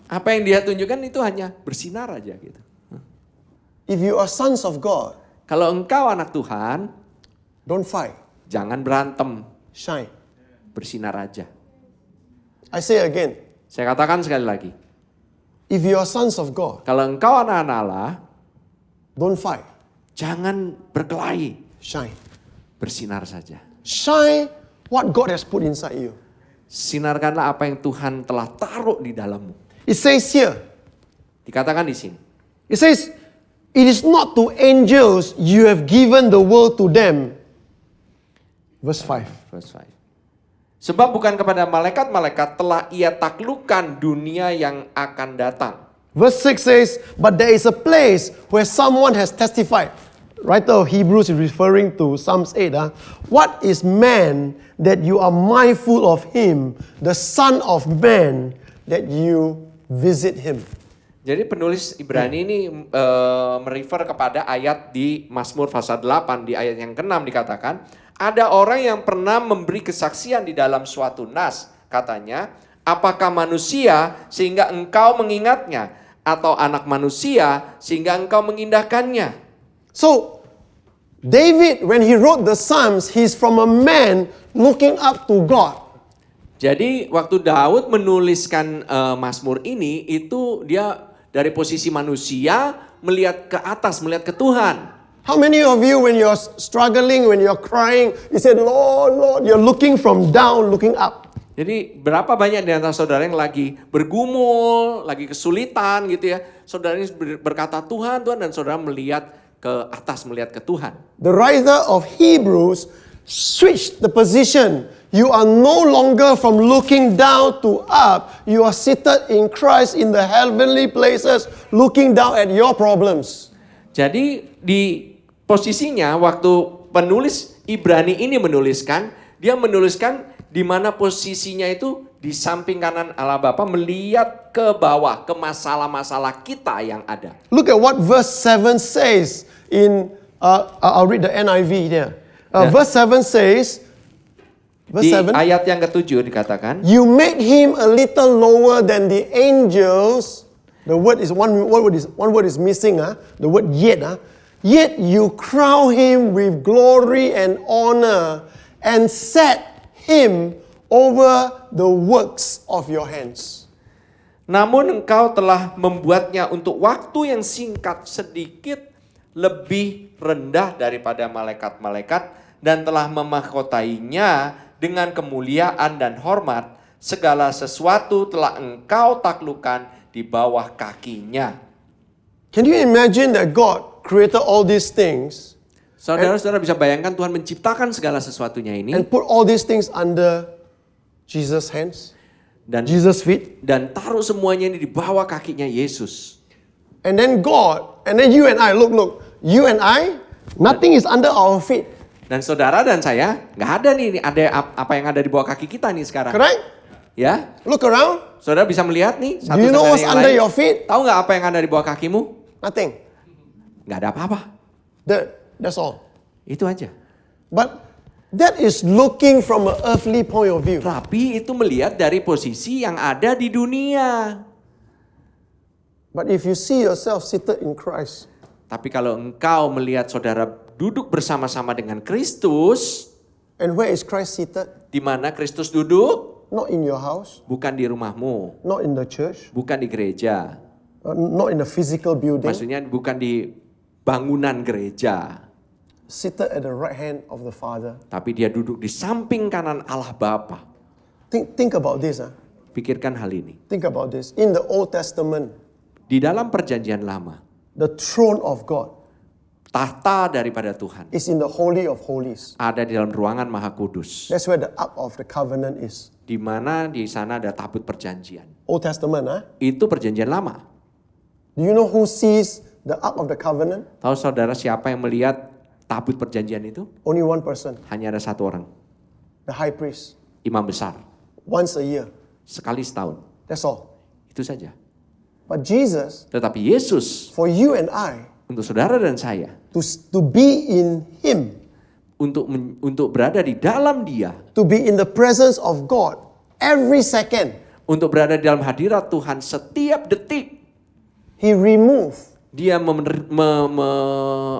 Apa yang dia tunjukkan itu hanya bersinar aja gitu. If you are sons of God, Kalau engkau anak Tuhan, don't fight. jangan berantem, Shine. bersinar aja. I say again. Saya katakan sekali lagi, If you are sons of God, kalau engkau anak-anak Allah, don't fight. jangan berkelahi, Shine. bersinar saja. Shine what God has put inside you. Sinarkanlah apa yang Tuhan telah taruh di dalammu. It says here, Dikatakan di sini. it says, it is not to angels you have given the world to them. Verse 5. Verse 5. Sebab bukan kepada malaikat-malaikat telah ia taklukkan dunia yang akan datang. Verse 6 says, but there is a place where someone has testified. Writer of Hebrews is referring to Psalms 8. What is man that you are mindful of him, the son of man that you visit him? Jadi penulis Ibrani ini merefer kepada ayat di Mazmur pasal 8 di ayat yang ke-6 dikatakan, ada orang yang pernah memberi kesaksian di dalam suatu nas, katanya, apakah manusia sehingga engkau mengingatnya, atau anak manusia sehingga engkau mengindahkannya. So, David, when he wrote the Psalms, he's from a man looking up to God. Jadi waktu Daud menuliskan Mazmur ini, itu dia dari posisi manusia melihat ke atas, melihat ke Tuhan. How many of you, when you're struggling, when you're crying, you said, Lord, Lord, you're looking from down, looking up. Jadi berapa banyak di antara saudara yang lagi bergumul, lagi kesulitan gitu ya. Saudara ini berkata Tuhan, Tuhan, dan saudara melihat ke atas, melihat ke Tuhan. The writer of Hebrews switched the position. You are no longer from looking down to up. You are seated in Christ in the heavenly places, looking down at your problems. Jadi di posisinya waktu penulis Ibrani ini menuliskan, dia menuliskan di mana posisinya itu di samping kanan Allah Bapa melihat ke bawah, ke masalah-masalah kita yang ada. Look at what verse 7 says in, I'll read the NIV here. Verse 7 says, verse Di 7, ayat yang ke-7 dikatakan, you made him a little lower than the angels. The word is one word is missing, the word yet. Yet you crown him with glory and honor and set him over the works of your hands. namun engkau telah membuatnya untuk waktu yang singkat sedikit lebih rendah daripada malaikat-malaikat dan telah memahkotainya dengan kemuliaan dan hormat. Segala sesuatu telah engkau taklukkan di bawah kakinya. Can you imagine that God created all these things Saudara-saudara bisa bayangkan Tuhan menciptakan segala sesuatunya ini and put all these things under Jesus' hands, dan Jesus' feet? taruh semuanya ini di bawah kakinya Yesus. And then God, and then you and I, look, you and I, nothing is under our feet. Dan saudara dan saya nggak ada nih ada apa yang ada di bawah kaki kita nih sekarang. Correct? Ya, Look around. saudara bisa melihat nih satu Do you know sama what's yang under lain. your feet? Tahu nggak apa yang ada di bawah kakimu? Nothing. Nggak ada apa-apa. Dirt. That's all. Itu aja. But that is looking from an earthly point of view. Tapi itu melihat dari posisi yang ada di dunia. But if you see yourself seated in Christ, Tapi kalau engkau melihat saudara duduk bersama-sama dengan Kristus, and where is Christ seated? di mana Kristus duduk? Not in your house, Bukan di rumahmu, not in the church, bukan di gereja. not in a physical building, Maksudnya bukan di bangunan gereja. seated at the right hand of the Father. Tapi dia duduk di samping kanan Allah Bapa. Think about this. Pikirkan hal ini. Think about this. In the Old Testament, Di dalam perjanjian lama, the throne of God, tahta daripada Tuhan is in the Holy of Holies. ada di dalam ruangan Maha Kudus, That's where the Ark of the Covenant is. di mana di sana ada tabut perjanjian. Old Testament, huh? Itu perjanjian lama. Do you know who sees the Ark of the Covenant? Tahu saudara siapa yang melihat tabut perjanjian itu? Only one person, Hanya ada satu orang, the high priest, imam besar, once a year. sekali setahun. That's all. Itu saja. But Jesus, Tetapi Yesus for you and I, untuk saudara dan saya, to be in Him, untuk berada di dalam Dia, to be in the presence of God every second, untuk berada di dalam hadirat Tuhan setiap detik, He removed Dia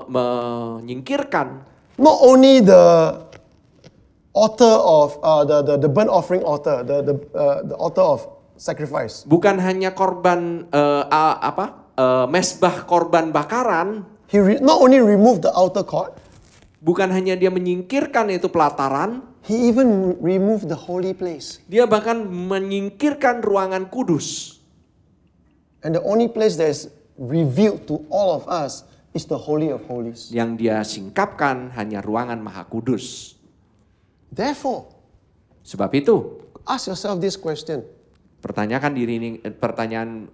menyingkirkan not only the altar of the burnt offering altar, the altar of sacrifice. bukan hanya korban mesbah korban bakaran, He not only removed the outer court, bukan hanya Dia menyingkirkan itu pelataran, He even removed the holy place. Dia bahkan menyingkirkan ruangan kudus. And the only place that is revealed to all of us is the Holy of Holies. Yang Dia singkapkan hanya ruangan Maha Kudus. Therefore, Sebab itu, ask yourself this question. pertanyaan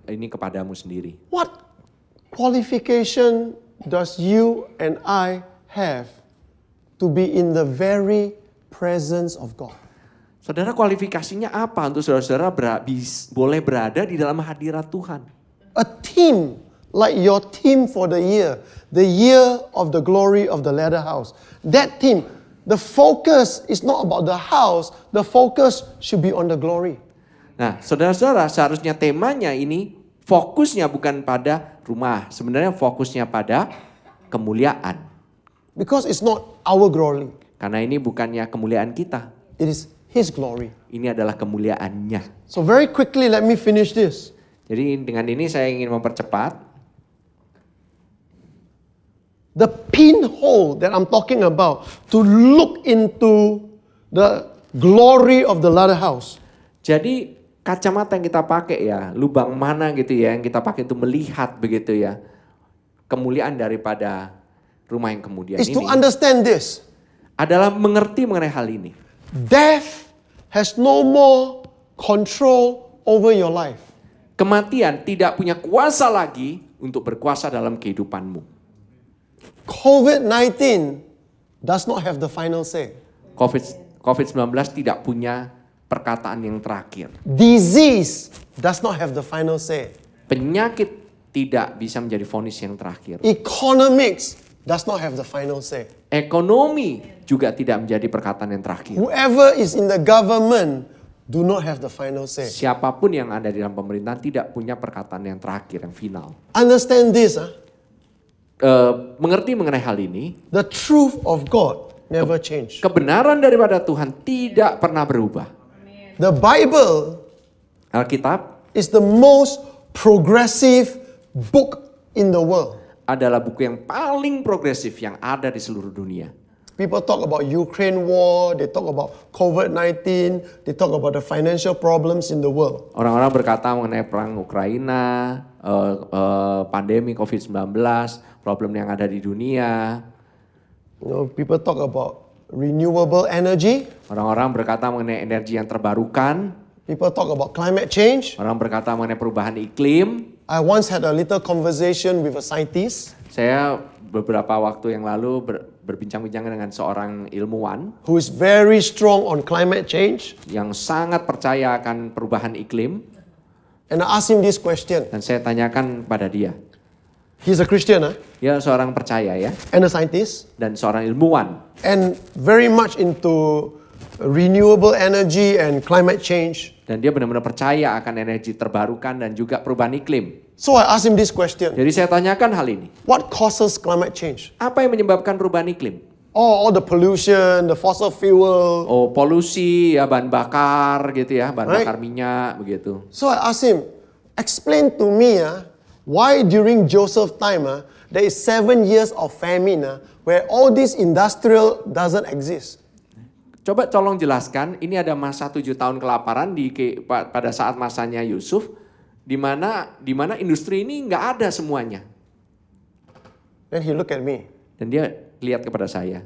ini kepadamu sendiri. What qualification does you and I have to be in the very presence of God? Saudara, kualifikasinya apa untuk saudara-saudara boleh berada di dalam hadirat Tuhan? A team like your team for the year of the glory of the Ladder House. That team, the focus is not about the house, the focus should be on the glory. Nah, saudara-saudara, seharusnya temanya ini fokusnya bukan pada rumah. Sebenarnya fokusnya pada kemuliaan. Because it's not our glory, Karena ini bukannya kemuliaan kita. it is His glory. Ini adalah kemuliaannya. So very quickly, let me finish this. Jadi dengan ini saya ingin mempercepat. The pinhole that I'm talking about to look into the glory of the Ladder House. Jadi kacamata yang kita pakai ya, lubang mana gitu ya yang kita pakai untuk melihat begitu ya. Kemuliaan daripada rumah yang kemudian Is to ini understand this. adalah mengerti mengenai hal ini. Death has no more control over your life. Kematian tidak punya kuasa lagi untuk berkuasa dalam kehidupanmu. COVID-19 does not have the final say. COVID-19 tidak punya perkataan yang terakhir. Disease does not have the final say. Penyakit tidak bisa menjadi vonis yang terakhir. Economics does not have the final say. Ekonomi juga tidak menjadi perkataan yang terakhir. Whoever is in the government do not have the final say. Siapapun yang ada di dalam pemerintahan tidak punya perkataan yang terakhir, yang final. Understand this, huh? Mengerti mengenai hal ini, The truth of God never change. kebenaran daripada Tuhan tidak pernah berubah. The Bible Alkitab is the most progressive book in the world. adalah buku yang paling progresif yang ada di seluruh dunia. People talk about Ukraine war, they talk about COVID-19, they talk about the financial problems in the world. Orang-orang berkata mengenai perang Ukraina, pandemi COVID-19, problem yang ada di dunia. You know, people talk about renewable energy, Orang-orang berkata mengenai energi yang terbarukan. people talk about climate change. Orang berkata mengenai perubahan iklim. I once had a little conversation with a scientist Saya beberapa waktu yang lalu berbincang-bincang dengan seorang ilmuwan who is very strong on climate change, yang sangat percaya akan perubahan iklim. and I asked him this question. Dan saya tanyakan pada dia. He's a Christian, huh? Dia seorang percaya ya, And a scientist, dan seorang ilmuwan. and very much into renewable energy and climate change. Dan dia benar-benar percaya akan energi terbarukan dan juga perubahan iklim. So I asked him this question. Jadi saya tanyakan hal ini. What causes climate change? Apa yang menyebabkan perubahan iklim? Oh, all the pollution, the fossil fuel. Oh, polusi ya, bahan bakar gitu ya, bahan Right. bakar minyak begitu. So I asked him, explain to me why during Joseph time there is 7 years of famine where all this industrial doesn't exist. Coba tolong jelaskan, ini ada masa 7 tahun kelaparan pada saat masanya Yusuf, di mana industri ini nggak ada semuanya. Then he looked at me. Dan dia lihat kepada saya.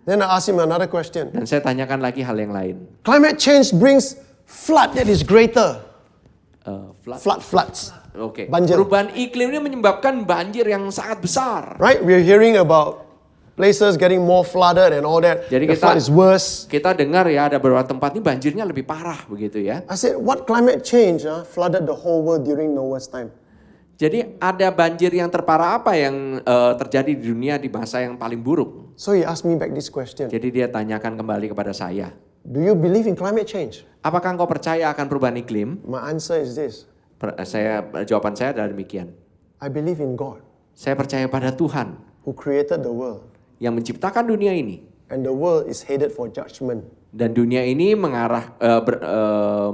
Then I asked him another question. Dan saya tanyakan lagi hal yang lain. Climate change brings flood that is greater. Floods. Oke. Banjir. Perubahan iklim ini menyebabkan banjir yang sangat besar. Right? We're hearing about places getting more flooded and all that. Jadi The flood is worse. kita dengar ya ada beberapa tempat ini banjirnya lebih parah begitu ya. I said, what climate change flooded the whole world during Noah's time? Jadi ada banjir yang terparah apa yang terjadi di dunia di masa yang paling buruk? So he asked me back this question. Jadi dia tanyakan kembali kepada saya. Do you believe in climate change? Apakah engkau percaya akan perubahan iklim? My answer is this. Jawaban saya adalah demikian. I believe in God Saya percaya pada Tuhan who created the world. yang menciptakan dunia ini. And the world is headed for judgment. Dan dunia ini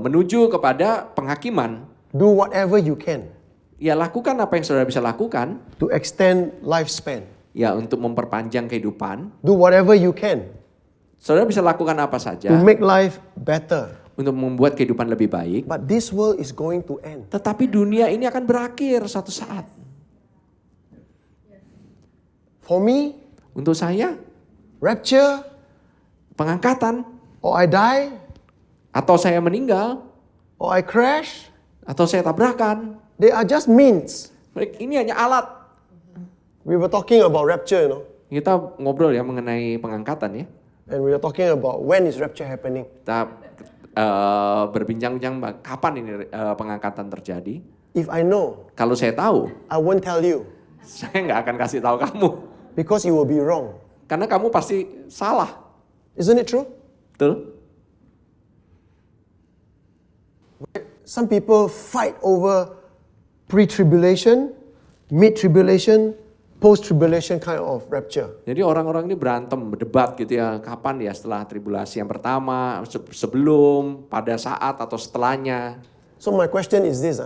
menuju kepada penghakiman. Do whatever you can Ya lakukan apa yang saudara bisa lakukan. to extend lifespan. Ya untuk memperpanjang kehidupan. Do whatever you can Saudara bisa lakukan apa saja. to make life better. Untuk membuat kehidupan lebih baik. But this world is going to end. Tetapi dunia ini akan berakhir suatu saat. For me, Untuk saya, rapture pengangkatan. or I die Atau saya meninggal. or I crash, Atau saya tabrakan. they are just means. Ini hanya alat. We were talking about rapture, Kita ngobrol ya mengenai pengangkatan ya. and we were talking about when is rapture happening. Kita berbincang-bincang kapan ini pengangkatan terjadi. If I know, Kalau saya tahu, I won't tell you saya nggak akan kasih tahu kamu. because you will be wrong. Karena kamu pasti salah. Isn't it true? Betul? Some people fight over pre-tribulation, mid-tribulation, post-tribulation kind of rapture. Jadi orang-orang ini berantem, berdebat gitu ya. Kapan ya setelah tribulasi yang pertama, sebelum, pada saat atau setelahnya. So my question is this.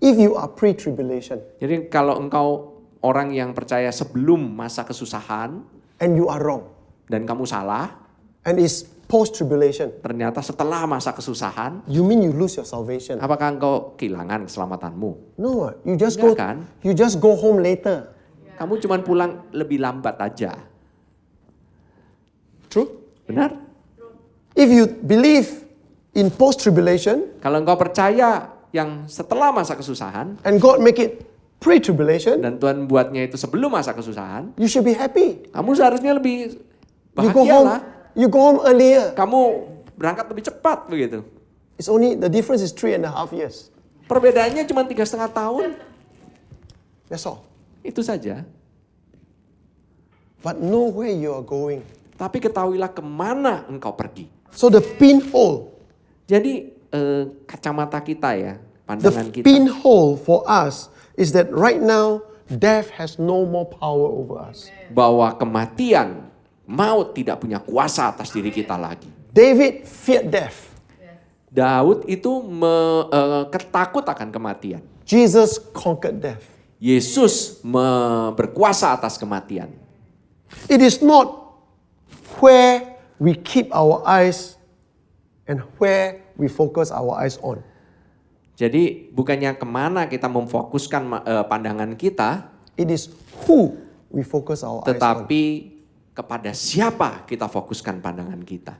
If you are pre-tribulation Jadi kalau engkau orang yang percaya sebelum masa kesusahan and you are wrong, dan kamu salah, and it's post-tribulation, ternyata setelah masa kesusahan, you mean you lose your salvation? apakah engkau kehilangan keselamatanmu? No, you just Enggak go. kan? You just go home later. Kamu cuma pulang lebih lambat aja. True? Benar? If you believe in post-tribulation Kalau engkau percaya yang setelah masa kesusahan, and God make it pre-tribulation, dan Tuhan buatnya itu sebelum masa kesusahan, you should be happy. kamu seharusnya lebih You go bahagia home. lah. You go home earlier. Kamu berangkat lebih cepat begitu. It's only the difference is 3.5 years. Perbedaannya cuma 3,5 tahun. That's all. Itu saja. But know where you are going. Tapi ketahuilah kemana engkau pergi. So the pinhole, Jadi kacamata kita ya, the pandangan kita. pinhole for us is that right now death has no more power over us. Bahwa kematian, maut tidak punya kuasa atas diri kita lagi. David feared death. Daud itu ketakut akan kematian. Jesus conquered death. Yesus berkuasa atas kematian. It is not where we keep our eyes and where we focus our eyes on. Jadi bukannya kemana kita memfokuskan pandangan kita, It is who we focus our eyes on. tetapi kepada siapa kita fokuskan pandangan kita.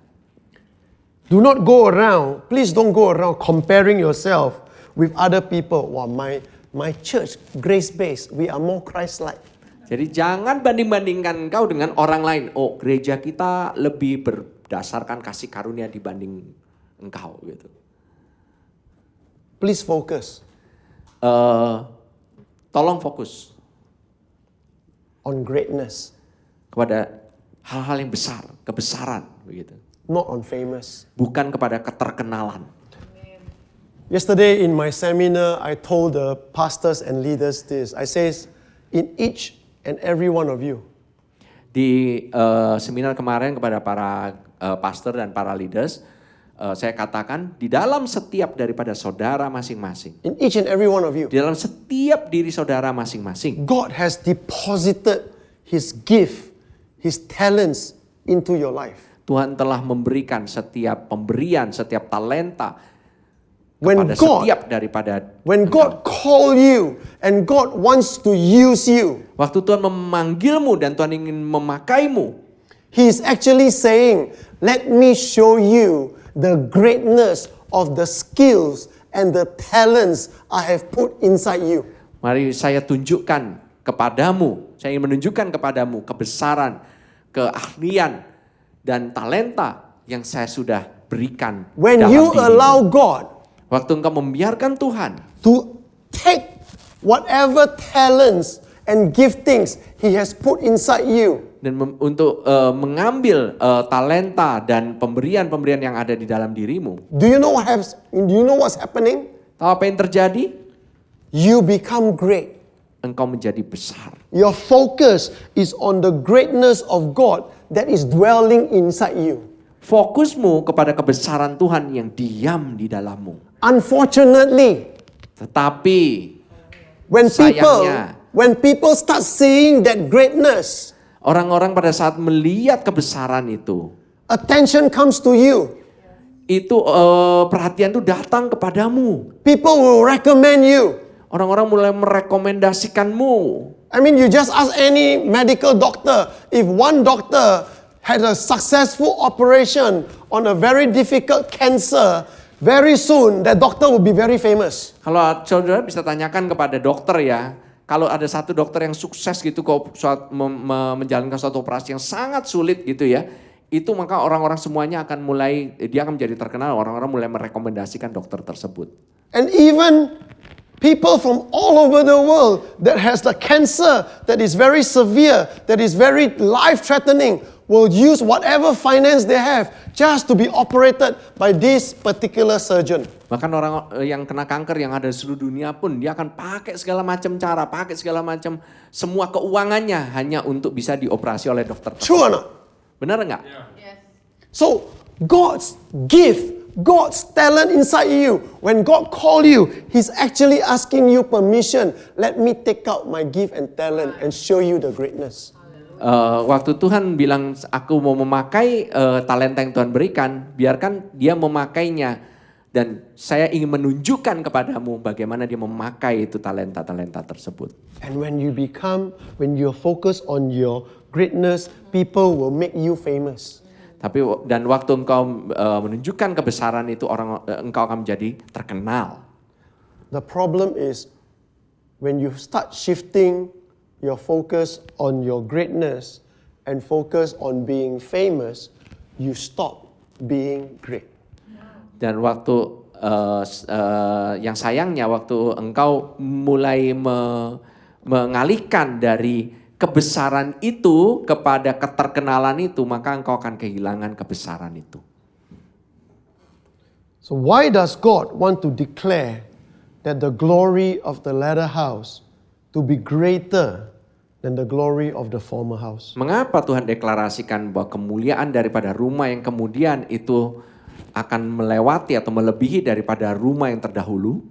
Do not go around, please don't go around comparing yourself with other people. Wow, my church, grace-based, we are more Christ-like. Jadi jangan banding-bandingkan engkau dengan orang lain. Oh, gereja kita lebih berdasarkan kasih karunia dibanding engkau gitu. Please focus Tolong fokus on greatness, kepada hal-hal yang besar, kebesaran begitu. not on famous. Bukan kepada keterkenalan. Yesterday in my seminar, I told the pastors and leaders this. I says, in each and every one of you, Di seminar kemarin kepada para pastor dan para leaders, saya katakan di dalam setiap daripada saudara masing-masing, in each and every one of you, di dalam setiap diri saudara masing-masing, God has deposited His gift, His talents into your life. Tuhan telah memberikan setiap pemberian, setiap talenta When kepada God- setiap daripada When engkau. God call you and God wants to use you, Waktu Tuhan memanggilmu dan Tuhan ingin memakaimu, He is actually saying, let me show you the greatness of the skills and the talents I have put inside you. mari saya tunjukkan kepadamu, saya ingin menunjukkan kepadamu kebesaran, keahlian, dan talenta yang saya sudah berikan When dalam you dirimu. allow God Waktu engkau membiarkan Tuhan to take whatever talents and giftings He has put inside you, dan untuk mengambil talenta dan pemberian-pemberian yang ada di dalam dirimu. do you know what's happening? Tahu apa yang terjadi? You become great. Engkau menjadi besar. Your focus is on the greatness of God that is dwelling inside you. Fokusmu kepada kebesaran Tuhan yang diam di dalammu. Unfortunately, Tetapi when sayangnya, people start seeing that greatness, orang-orang pada saat melihat kebesaran itu, attention comes to you. itu perhatian itu datang kepadamu. People will recommend you. Orang-orang mulai merekomendasikanmu. I mean, you just ask any medical doctor. If one doctor had a successful operation on a very difficult cancer, very soon that doctor will be very famous. Kalau saudara bisa tanyakan kepada dokter ya, kalau ada satu dokter yang sukses gitu menjalankan suatu operasi yang sangat sulit gitu ya, itu maka orang-orang semuanya akan mulai, dia akan menjadi terkenal, orang-orang mulai merekomendasikan dokter tersebut. And even people from all over the world that has the cancer that is very severe, that is very life-threatening, will use whatever finance they have just to be operated by this particular surgeon. Bahkan orang yang kena kanker yang ada di seluruh dunia pun dia akan pakai segala macam cara, pakai segala macam semua keuangannya hanya untuk bisa dioperasi oleh dokter tersebut. True or not? Benar enggak? So God's gift, God's talent inside you, when God call you, He's actually asking you permission. Let me take out my gift and talent and show you the greatness. Waktu Tuhan bilang aku mau memakai talenta yang Tuhan berikan, biarkan dia memakainya dan saya ingin menunjukkan kepadamu bagaimana dia memakai itu talenta-talenta tersebut. And when you're focused on your greatness, people will make you famous. Tapi dan waktu engkau menunjukkan kebesaran itu engkau akan menjadi terkenal. The problem is when you start shifting your focus on your greatness and focus on being famous, you stop being great. Dan waktu yang sayangnya waktu engkau mulai mengalihkan dari kebesaran itu kepada keterkenalan itu, maka engkau akan kehilangan kebesaran itu. So why does God want to declare that the glory of the latter house to be greater than the glory of the former house? Mengapa Tuhan deklarasikan bahwa kemuliaan daripada rumah yang kemudian itu akan melewati atau melebihi daripada rumah yang terdahulu?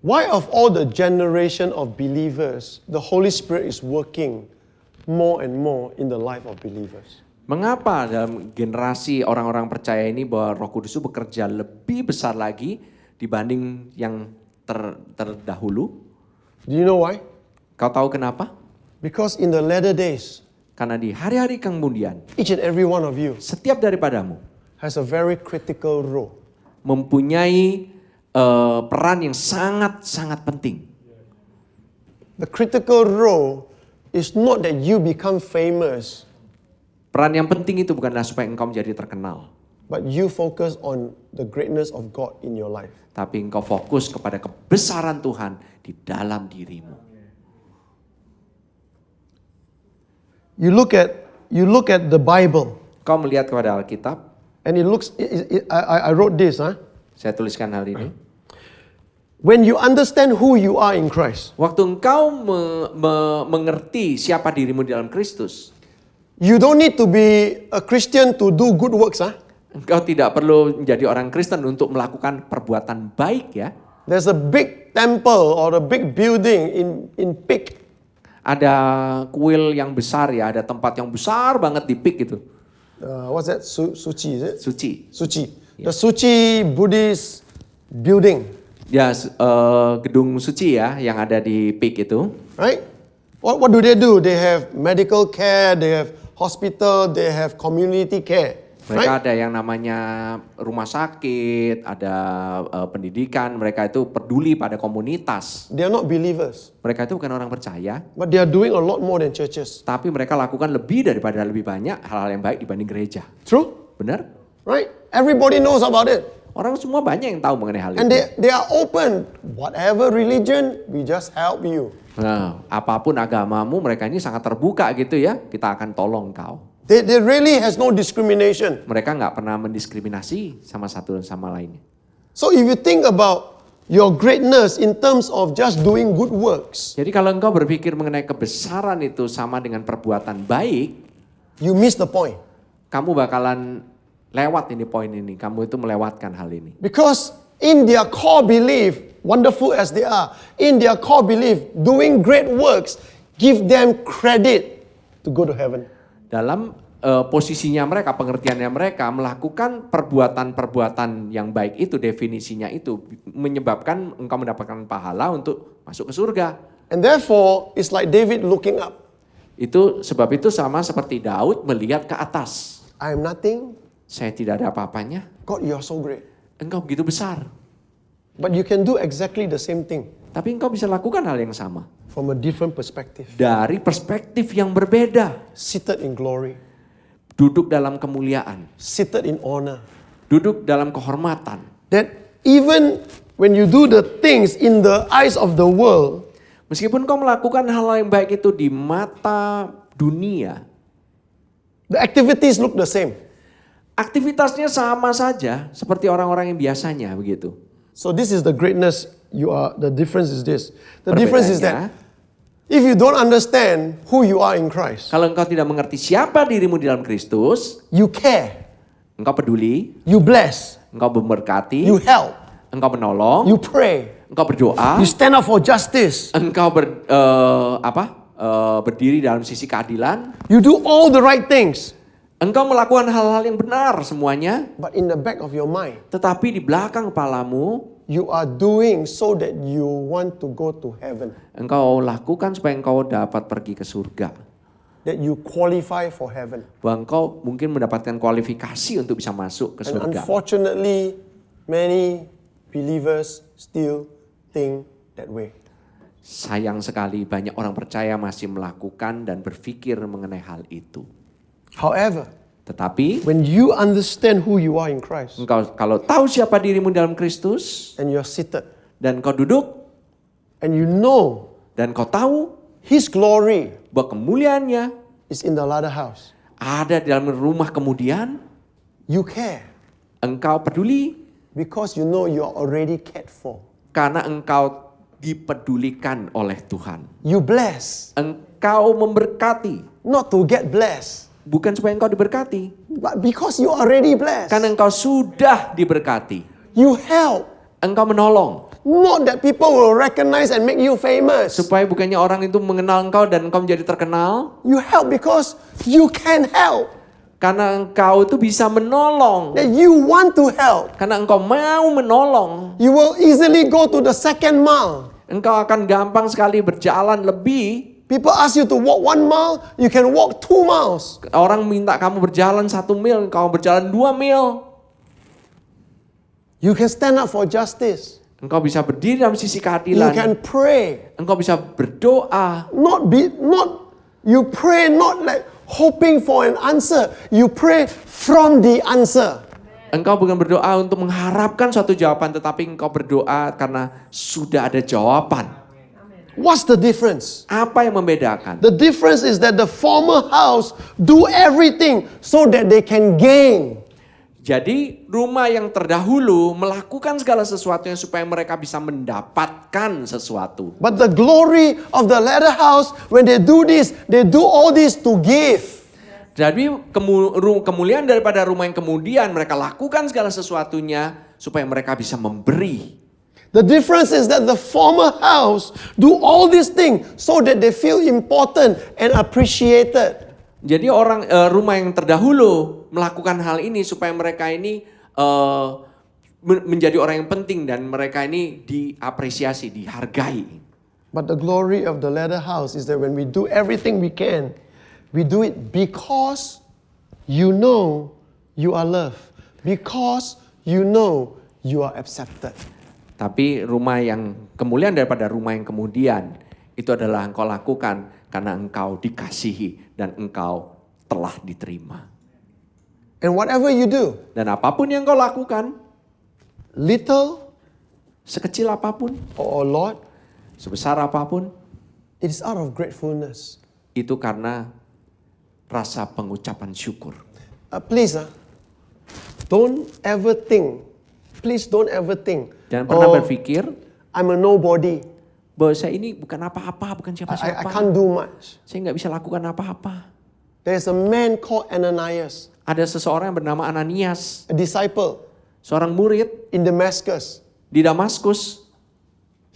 Why of all the generation of believers, the Holy Spirit is working more and more in the life of believers? Mengapa dalam generasi orang-orang percaya ini bahwa Roh Kudus itu bekerja lebih besar lagi dibanding yang terdahulu? Do you know why? Kau tahu kenapa? Because in the latter days, Karena di hari-hari kemudian, each and every one of you setiap daripadamu has a very critical role. mempunyai peran yang sangat-sangat penting. The critical role is not that you become famous, Peran yang penting itu bukanlah supaya engkau menjadi terkenal, but you focus on the greatness of God in your life. tapi engkau fokus kepada kebesaran Tuhan di dalam dirimu. You look at the Bible, Kau melihat kepada Alkitab, and I wrote this, saya tuliskan hal ini. When you understand who you are in Christ, Waktu engkau mengerti siapa dirimu di dalam Kristus, you don't need to be a Christian to do good works, engkau tidak perlu menjadi orang Kristen untuk melakukan perbuatan baik ya. There's a big temple or a big building in Peak. Ada kuil yang besar ya, ada tempat yang besar banget di Peak itu. What's that? Suchi, is it? Suci. Suchi. The Suchi Buddhist building, Ya, gedung suci ya yang ada di Peak itu. right? What do? They have medical care, they have hospital, they have community care, Mereka right? ada yang namanya rumah sakit, ada pendidikan, mereka itu peduli pada komunitas. They are not believers, Mereka itu bukan orang percaya, but they are doing a lot more than churches. tapi mereka lakukan lebih banyak hal-hal yang baik dibanding gereja. True? Benar? Right? Everybody knows about it. Orang semua banyak yang tahu mengenai hal And itu. they are open. Whatever religion, we just help you. Nah, apapun agamamu, mereka ini sangat terbuka gitu ya. Kita akan tolong kau. They really has no discrimination. Mereka nggak pernah mendiskriminasi sama satu dan sama lainnya. So if you think about your greatness in terms of just doing good works, Jadi kalau engkau berpikir mengenai kebesaran itu sama dengan perbuatan baik, you miss the point. kamu bakalan lewat ini poin ini. Kamu itu melewatkan hal ini. Because in their core belief, wonderful as they are, in their core belief, doing great works give them credit to go to heaven. Dalam posisinya mereka, pengertiannya mereka, melakukan perbuatan-perbuatan yang baik itu, definisinya itu menyebabkan engkau mendapatkan pahala untuk masuk ke surga. And therefore, it's like David looking up. Itu sebab itu sama seperti Daud melihat ke atas. I am nothing. Saya tidak ada apa-apanya. God, you are so great. Engkau begitu besar. But you can do exactly the same thing Tapi engkau bisa lakukan hal yang sama. from a different perspective. Dari perspektif yang berbeda. Seated in glory, Duduk dalam kemuliaan. seated in honor. Duduk dalam kehormatan. That even when you do the things in the eyes of the world, Meskipun kau melakukan hal yang baik itu di mata dunia, the activities look the same. aktivitasnya sama saja seperti orang-orang yang biasanya begitu. So this is the greatness you are. The difference is this. The difference is Perbedaannya, that if you don't understand who you are in Christ, kalau engkau tidak mengerti siapa dirimu di dalam Kristus, you care, engkau peduli, you bless, engkau memberkati, you help, engkau menolong, you pray, engkau berdoa, you stand up for justice, engkau berdiri dalam sisi keadilan, you do all the right things. engkau melakukan hal-hal yang benar semuanya, But in the back of your mind, tetapi di belakang kepalamu, you are doing so that you want to go to heaven, engkau lakukan supaya engkau dapat pergi ke surga. that you qualify for heaven. Bahwa engkau mungkin mendapatkan kualifikasi untuk bisa masuk ke And surga. unfortunately, many believers still think that way. Sayang sekali banyak orang percaya masih melakukan dan berpikir mengenai hal itu. However, Tetapi when you understand who you are in Christ engkau kalau tahu siapa dirimu dalam Kristus and you're seated dan kau duduk and you know dan kau tahu His glory bahwa kemuliaannya is in the latter house, ada di dalam rumah kemudian, you care engkau peduli because you know you are already cared for. karena engkau dipedulikan oleh Tuhan. You bless, Engkau memberkati, not to get blessed, bukan supaya engkau diberkati, but because you are already blessed. karena engkau sudah diberkati. You help, Engkau menolong, not that people will recognize and make you famous. supaya bukannya orang itu mengenal engkau dan engkau menjadi terkenal, You help because you can help, karena engkau itu bisa menolong, that you want to help. karena engkau mau menolong. You will easily go to the second mile. Engkau akan gampang sekali berjalan lebih. People ask you to walk 1 mile, you can walk 2 miles. Orang minta kamu berjalan 1 mil, engkau berjalan 2 mil. You can stand up for justice. Engkau bisa berdiri dalam sisi You keadilan. can pray. Engkau bisa berdoa. You pray not like hoping for an answer. You pray from the answer. Engkau bukan berdoa untuk mengharapkan suatu jawaban, tetapi engkau berdoa karena sudah ada jawaban. What's the difference? Apa yang membedakan? The difference is that the former house do everything so that they can gain. Jadi rumah yang terdahulu melakukan segala sesuatunya supaya mereka bisa mendapatkan sesuatu. But the glory of the latter house, when they do this, they do all this to give. Jadi kemuliaan daripada rumah yang kemudian mereka lakukan segala sesuatunya supaya mereka bisa memberi. The difference is that the former house do all these things so that they feel important and appreciated. Jadi rumah yang terdahulu melakukan hal ini supaya mereka ini menjadi orang yang penting dan mereka ini diapresiasi, dihargai. But the glory of the latter house is that when we do everything we can, we do it because you know you are loved. Because you know you are accepted. Tapi rumah yang kemuliaan daripada rumah yang kemudian itu adalah engkau lakukan karena engkau dikasihi dan engkau telah diterima. And whatever you do, Dan apapun yang engkau lakukan, little sekecil apapun, or a lot, sebesar apapun, it is out of gratefulness. itu karena rasa pengucapan syukur. Please, don't ever think. Please don't ever think. Jangan pernah "Oh, berpikir I'm a nobody. bahwa saya ini bukan apa-apa, bukan I siapa-siapa. can't do much." Saya nggak bisa lakukan apa-apa. There's a man called Ananias, Ada seseorang yang bernama Ananias, a disciple seorang murid in Damascus. di Damaskus.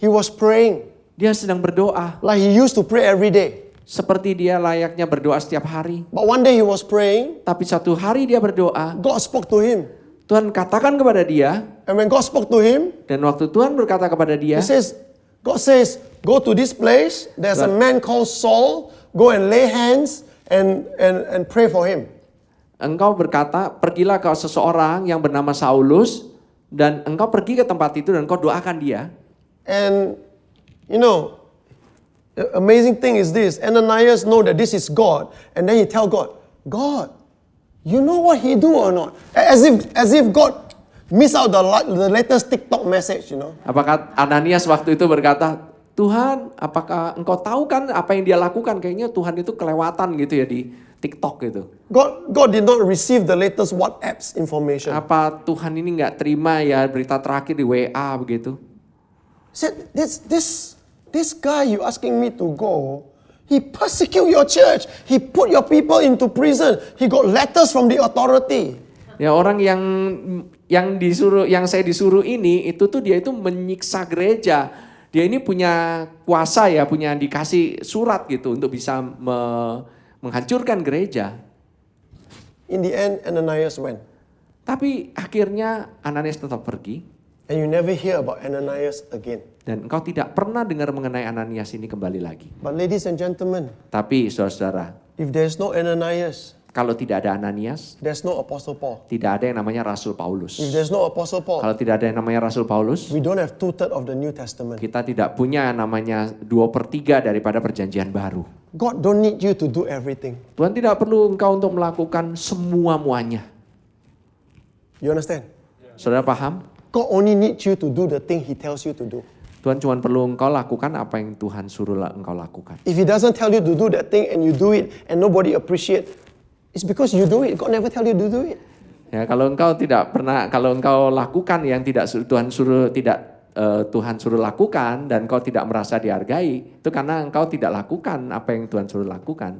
He was praying Dia sedang berdoa like he used to pray every day. seperti dia layaknya berdoa setiap hari. But one day he was praying, Tapi satu hari dia berdoa, God spoke to him. Tuhan katakan kepada dia, And when God spoke to him, dan waktu Tuhan berkata kepada dia, God says, go to this place. There's a man called Saul. Go and lay hands and pray for him. engkau berkata, pergilah ke seseorang yang bernama Saulus, dan engkau pergi ke tempat itu dan engkau doakan dia. And, you know, the amazing thing is this. Ananias know that this is God. And then he tell God, God, you know what he do or not? As if God miss out the latest TikTok message, you know. Apakah Ananias waktu itu berkata, Tuhan, apakah engkau tahu kan apa yang dia lakukan? Kayaknya Tuhan itu kelewatan gitu ya di TikTok gitu. God did not receive the latest WhatsApp information. Apa Tuhan ini nggak terima ya berita terakhir di WA begitu? He said, this guy you asking me to go, he persecute your church. He put your people into prison. He got letters from the authority. Ya orang yang saya disuruh ini itu tuh dia itu menyiksa gereja. Dia ini punya kuasa ya, punya dikasih surat gitu untuk bisa menghancurkan gereja. In the end, Ananias went. Tapi akhirnya Ananias tetap pergi. And you never hear about Ananias again. Dan engkau tidak pernah dengar mengenai Ananias ini kembali lagi. But ladies and gentlemen, Tapi saudara-saudara, if there's no Ananias, kalau tidak ada Ananias, there's no Apostle Paul. tidak ada yang namanya Rasul Paulus. If there's no Apostle Paul, Kalau tidak ada yang namanya Rasul Paulus, we don't have 2/3 of the New Testament. kita tidak punya namanya 2/3 daripada perjanjian baru. God don't need you to do everything. Tuhan tidak perlu engkau untuk melakukan semua-muanya. You understand? Saudara paham? God only needs you to do the thing He tells you to do. Tuhan cuma perlu engkau lakukan apa yang Tuhan suruh engkau lakukan. If He doesn't tell you to do that thing and you do it and nobody appreciate, it's because you do it. God never tell you to do it. Ya, kalau engkau lakukan yang tidak Tuhan suruh lakukan dan engkau tidak merasa dihargai, itu karena engkau tidak lakukan apa yang Tuhan suruh lakukan.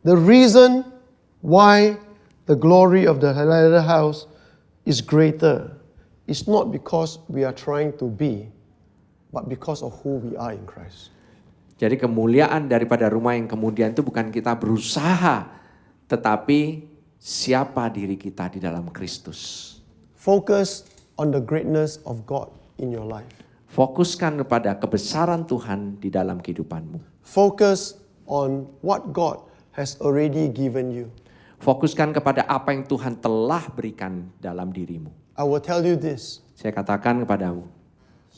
The reason why the glory of the latter house is greater is not because we are trying to be, but because of who we are in Christ. Jadi kemuliaan daripada rumah yang kemudian itu bukan kita berusaha, tetapi siapa diri kita di dalam Kristus. Focus on the greatness of God in your life. Fokuskan kepada kebesaran Tuhan di dalam kehidupanmu. Focus on what God has already given you. Fokuskan kepada apa yang Tuhan telah berikan dalam dirimu. I will tell you this. Saya katakan kepadamu,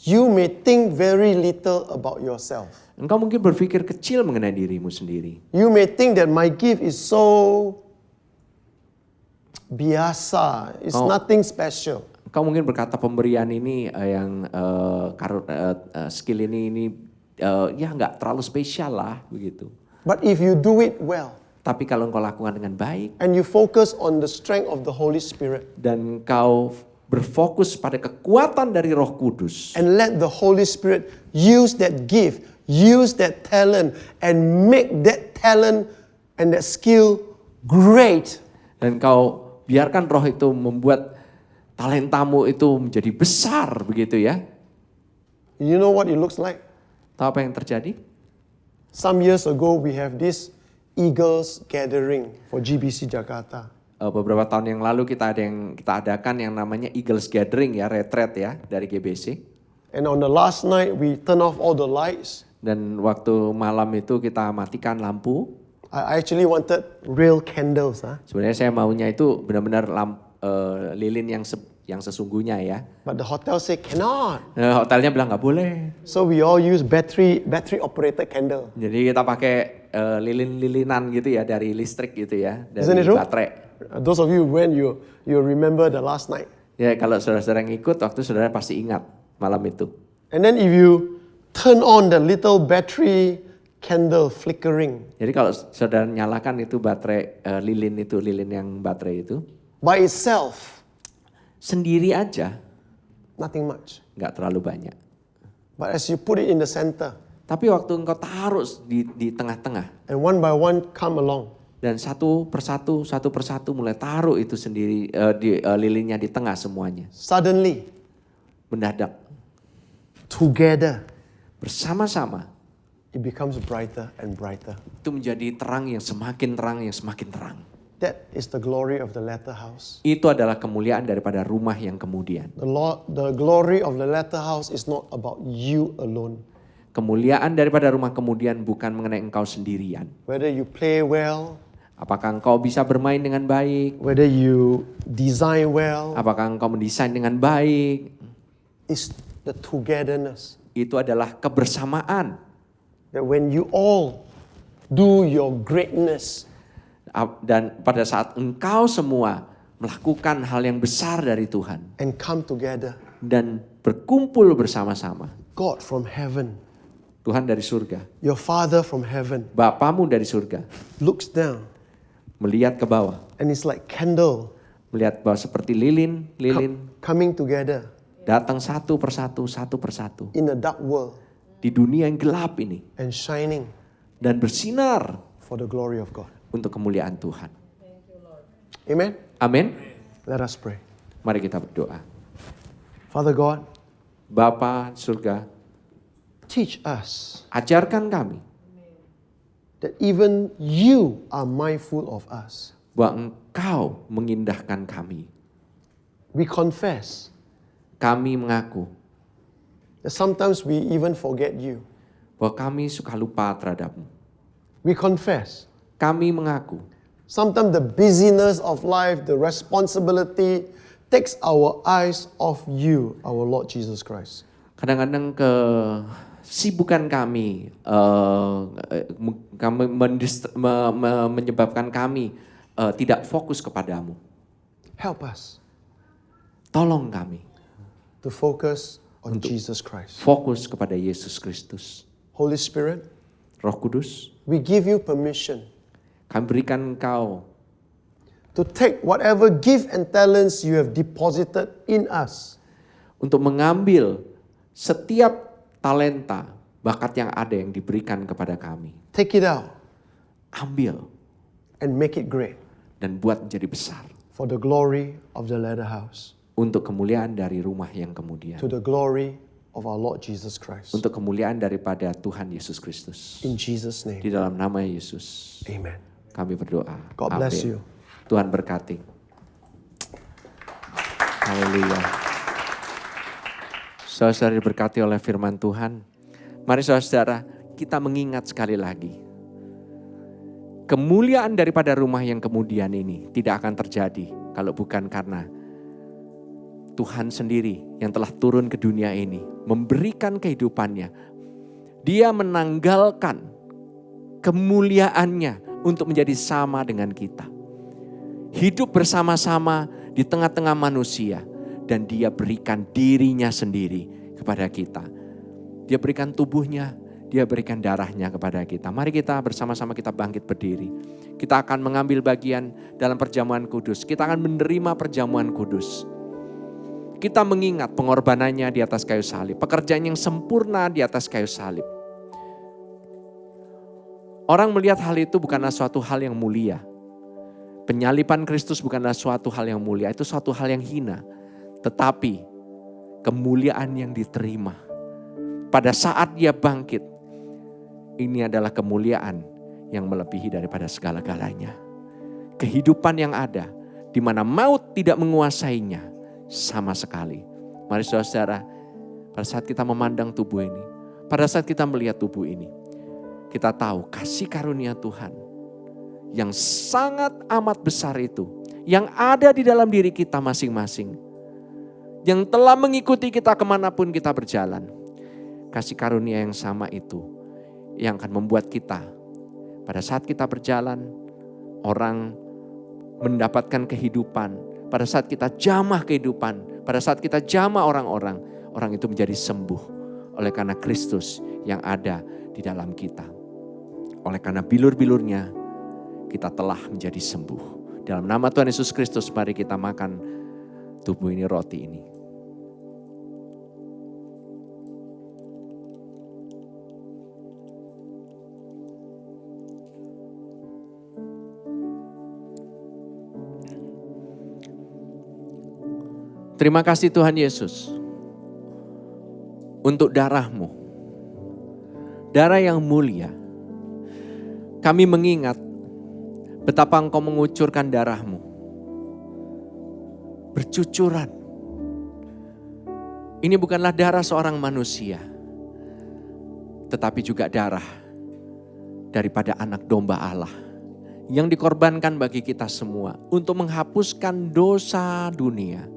You may think very little about yourself. engkau mungkin berpikir kecil mengenai dirimu sendiri. You may think that my gift is so biasa. It's nothing special. Engkau mungkin berkata pemberian ini skill ini ya nggak terlalu spesial lah begitu. But if you do it well, Tapi kalau engkau lakukan dengan baik and you focus on the strength of the Holy Spirit, dan engkau berfokus pada kekuatan dari Roh Kudus, and let the Holy Spirit use that gift, use that talent, and make that talent and that skill great. dan engkau biarkan Roh itu membuat talentamu itu menjadi besar begitu ya. You know what it looks like? Tahu apa yang terjadi? Some years ago, we have this Eagles gathering for GBC Jakarta. beberapa tahun yang lalu kita adakan yang namanya Eagles Gathering ya, retreat ya dari GBC. And on the last night, we turn off all the lights. Dan waktu malam itu kita matikan lampu. I actually wanted real candles. Sebenarnya saya maunya itu benar-benar lilin yang sesungguhnya ya. But the hotel said cannot. Hotelnya bilang nggak boleh. So we all use battery operated candle. Jadi kita pakai lilin-lilinan gitu ya dari listrik gitu ya, Isn't it dari true? baterai. Those of you when you remember the last night. Ya kalau saudara-saudara ngikut waktu saudara pasti ingat malam itu. And then if you turn on the little battery candle flickering Jadi kalau saudara nyalakan itu baterai lilin yang baterai itu by itself, sendiri aja nothing much. nggak terlalu banyak. But as you put it in the center, Tapi waktu engkau taruh di tengah-tengah and one by one come along, dan satu persatu mulai taruh itu sendiri lilinnya di tengah semuanya. suddenly, Mendadak together, bersama-sama it becomes brighter and brighter. itu menjadi terang yang semakin terang. That is the glory of the latter house. Itu adalah kemuliaan daripada rumah yang kemudian. The glory of the latter house is not about you alone. Kemuliaan daripada rumah kemudian bukan mengenai engkau sendirian. Whether you play well, Apakah engkau bisa bermain dengan baik? whether you design well, Apakah engkau mendesain dengan baik? it's the togetherness. Itu adalah kebersamaan. That when you all do your greatness, Dan pada saat engkau semua melakukan hal yang besar dari Tuhan and come together, dan berkumpul bersama-sama, God from heaven, Tuhan dari surga, your Father from heaven, Bapamu dari surga, looks down melihat ke bawah, and it's like candle melihat bahwa seperti lilin coming together datang satu persatu in a dark world di dunia yang gelap ini and shining dan bersinar for the glory of God. untuk kemuliaan Tuhan. Amen? Amin. Let us pray. Mari kita berdoa. Father God, Bapa surga, teach us ajarkan kami that even you are mindful of us. bahwa Engkau mengindahkan kami. We confess Kami mengaku that sometimes we even forget you. bahwa kami suka lupa terhadap-Mu. We confess Kami mengaku sometimes the busyness of life, the responsibility takes our eyes off you, our Lord Jesus Christ. kadang-kadang kesibukan kami menyebabkan kami tidak fokus kepadamu. Help us Tolong kami to focus on Jesus Christ. fokus kepada Yesus Kristus. Holy Spirit, Roh Kudus, we give you permission kami berikan Engkau to take whatever gift and talents you have deposited in us untuk mengambil setiap talenta, bakat yang ada yang diberikan kepada kami. take it out Ambil and make it great dan buat menjadi besar. for the glory of the latter house, Untuk kemuliaan dari rumah yang kemudian. to the glory of our Lord Jesus Christ. Untuk kemuliaan daripada Tuhan Yesus Kristus. In Jesus' name, Di dalam nama Yesus amen. kami berdoa. God bless Amin. you. Tuhan berkati. Haleluya. Saudara diberkati oleh firman Tuhan. Mari saudara, kita mengingat sekali lagi. Kemuliaan daripada rumah yang kemudian ini tidak akan terjadi kalau bukan karena Tuhan sendiri yang telah turun ke dunia ini, memberikan kehidupannya. Dia menanggalkan kemuliaannya untuk menjadi sama dengan kita. Hidup bersama-sama di tengah-tengah manusia. Dan dia berikan dirinya sendiri kepada kita. Dia berikan tubuhnya, dia berikan darahnya kepada kita. Mari kita bersama-sama kita bangkit berdiri. Kita akan mengambil bagian dalam perjamuan kudus. Kita akan menerima perjamuan kudus. Kita mengingat pengorbanannya di atas kayu salib. Pekerjaan yang sempurna di atas kayu salib. Orang melihat hal itu bukanlah suatu hal yang mulia. Penyaliban Kristus bukanlah suatu hal yang mulia. Itu suatu hal yang hina. Tetapi kemuliaan yang diterima pada saat dia bangkit. Ini adalah kemuliaan yang melebihi daripada segala-galanya. Kehidupan yang ada di mana maut tidak menguasainya sama sekali. Mari saudara-saudara, pada saat kita memandang tubuh ini, pada saat kita melihat tubuh ini, kita tahu kasih karunia Tuhan yang sangat amat besar itu, yang ada di dalam diri kita masing-masing, yang telah mengikuti kita kemanapun kita berjalan. Kasih karunia yang sama itu yang akan membuat kita, pada saat kita berjalan, orang mendapatkan kehidupan. Pada saat kita jamah kehidupan, pada saat kita jamah orang-orang, orang itu menjadi sembuh oleh karena Kristus yang ada di dalam kita. Oleh karena bilur-bilurnya kita telah menjadi sembuh. Dalam nama Tuhan Yesus Kristus, mari kita makan tubuh ini, roti ini. Terima kasih Tuhan Yesus untuk darah-Mu, darah yang mulia. Kami mengingat betapa Engkau mengucurkan darah-Mu, bercucuran. Ini bukanlah darah seorang manusia, tetapi juga darah daripada anak domba Allah yang dikorbankan bagi kita semua untuk menghapuskan dosa dunia.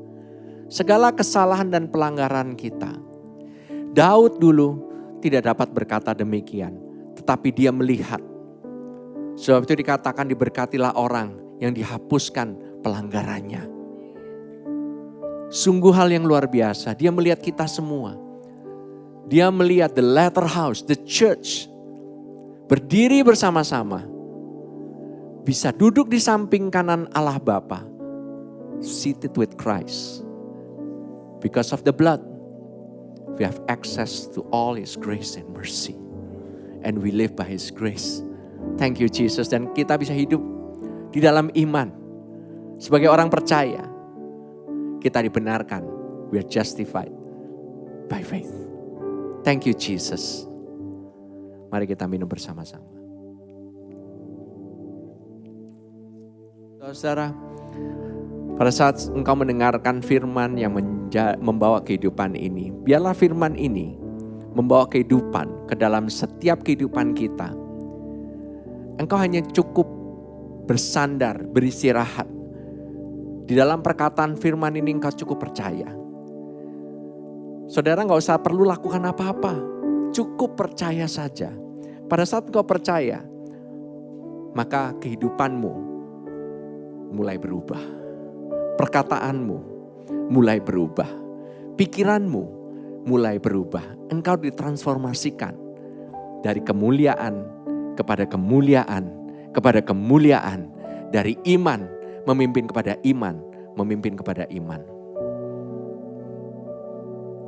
Segala kesalahan dan pelanggaran kita. Daud dulu tidak dapat berkata demikian, tetapi dia melihat. Sebab itu dikatakan diberkatilah orang yang dihapuskan pelanggarannya. Sungguh hal yang luar biasa, dia melihat kita semua. Dia melihat the latter house, the church, berdiri bersama-sama. Bisa duduk di samping kanan Allah Bapa, seated with Christ. Because of the blood, we have access to all His grace and mercy. And we live by His grace. Thank you Jesus. Dan kita bisa hidup di dalam iman. Sebagai orang percaya, kita dibenarkan. We are justified by faith. Thank you Jesus. Mari kita minum bersama-sama. Saudara, pada saat engkau mendengarkan firman yang membawa kehidupan ini, biarlah firman ini membawa kehidupan ke dalam setiap kehidupan kita. Engkau hanya cukup bersandar, beristirahat. Di dalam perkataan firman ini engkau cukup percaya. Saudara gak usah perlu lakukan apa-apa, cukup percaya saja. Pada saat engkau percaya, maka kehidupanmu mulai berubah. Perkataanmu mulai berubah. Pikiranmu mulai berubah. Engkau ditransformasikan dari kemuliaan kepada kemuliaan, kepada kemuliaan. Dari iman memimpin kepada iman, memimpin kepada iman.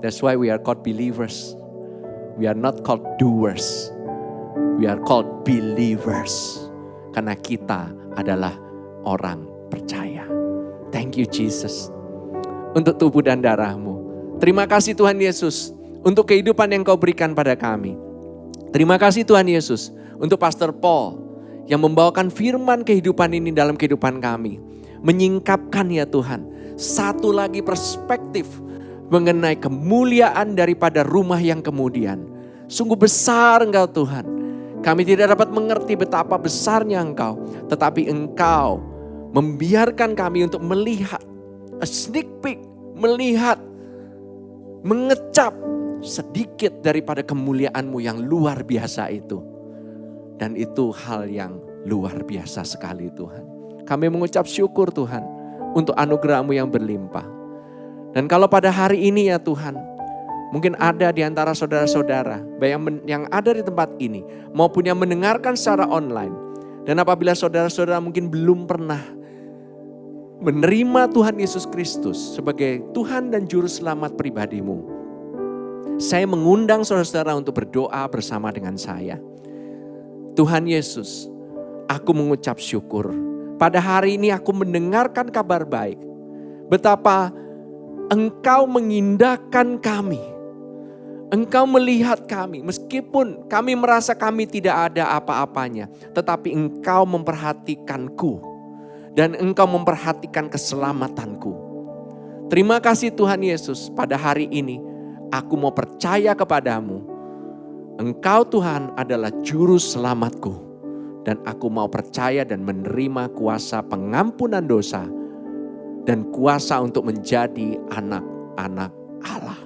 That's why we are called believers. We are not called doers. We are called believers. Karena kita adalah orang percaya. Thank you Jesus. Untuk tubuh dan darah-Mu. Terima kasih Tuhan Yesus. Untuk kehidupan yang Kau berikan pada kami. Terima kasih Tuhan Yesus. Untuk Pastor Paul. Yang membawakan firman kehidupan ini dalam kehidupan kami. Menyingkapkan ya Tuhan. Satu lagi perspektif. Mengenai kemuliaan daripada rumah yang kemudian. Sungguh besar Engkau Tuhan. Kami tidak dapat mengerti betapa besarnya Engkau. Tetapi Engkau membiarkan kami untuk melihat, a sneak peek, melihat, mengecap sedikit daripada kemuliaan-Mu yang luar biasa itu. Dan itu hal yang luar biasa sekali Tuhan. Kami mengucap syukur Tuhan untuk anugerah-Mu yang berlimpah. Dan kalau pada hari ini ya Tuhan, mungkin ada di antara saudara-saudara yang ada di tempat ini, maupun yang mendengarkan secara online. Dan apabila saudara-saudara mungkin belum pernah menerima Tuhan Yesus Kristus sebagai Tuhan dan Juru Selamat pribadimu, saya mengundang saudara-saudara untuk berdoa bersama dengan saya. Tuhan Yesus, aku mengucap syukur. Pada hari ini aku mendengarkan kabar baik. Betapa Engkau mengindahkan kami. Engkau melihat kami meskipun kami merasa kami tidak ada apa-apanya. Tetapi Engkau memperhatikanku. dan Engkau memperhatikan keselamatanku. Terima kasih Tuhan Yesus, pada hari ini aku mau percaya kepadamu. Engkau Tuhan adalah juru selamatku. Dan aku mau percaya dan menerima kuasa pengampunan dosa dan kuasa untuk menjadi anak-anak Allah.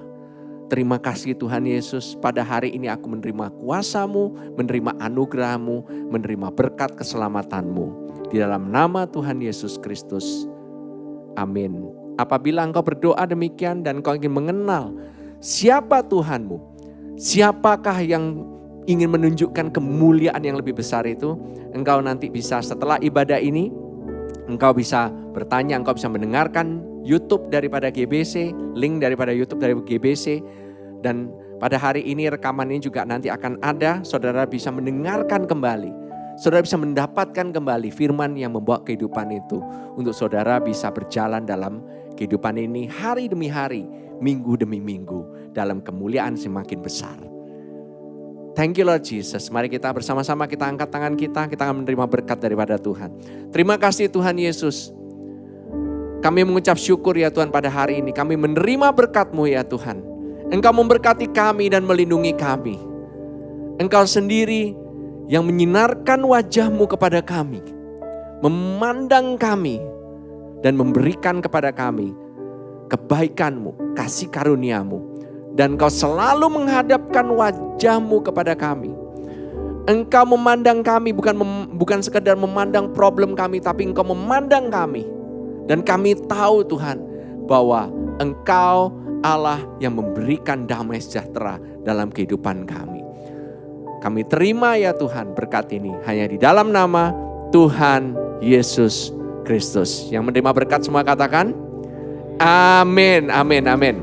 Terima kasih Tuhan Yesus, pada hari ini aku menerima kuasa-Mu, menerima anugerah-Mu, menerima berkat keselamatan-Mu. Di dalam nama Tuhan Yesus Kristus. Amin. Apabila engkau berdoa demikian dan engkau ingin mengenal siapa Tuhanmu, siapakah yang ingin menunjukkan kemuliaan yang lebih besar itu, engkau nanti bisa setelah ibadah ini, engkau bisa bertanya, engkau bisa mendengarkan YouTube daripada GBC, link daripada YouTube dari GBC, dan pada hari ini rekaman ini juga nanti akan ada, saudara bisa mendengarkan kembali, saudara bisa mendapatkan kembali firman yang membawa kehidupan itu, untuk saudara bisa berjalan dalam kehidupan ini hari demi hari, minggu demi minggu, dalam kemuliaan semakin besar. Thank you Lord Jesus. Mari kita bersama-sama kita angkat tangan kita akan menerima berkat daripada Tuhan. Terima kasih Tuhan Yesus. Kami mengucap syukur ya Tuhan pada hari ini. Kami menerima berkat-Mu ya Tuhan. Engkau memberkati kami dan melindungi kami. Engkau sendiri yang menyinarkan wajah-Mu kepada kami. Memandang kami dan memberikan kepada kami kebaikan-Mu, kasih karunia-Mu. Dan Engkau selalu menghadapkan wajah-Mu kepada kami. Engkau memandang kami bukan sekedar memandang problem kami, tapi Engkau memandang kami. Dan kami tahu Tuhan bahwa Engkau Allah yang memberikan damai sejahtera dalam kehidupan kami. Kami terima ya Tuhan berkat ini hanya di dalam nama Tuhan Yesus Kristus. Yang menerima berkat semua katakan amin, amin, amin.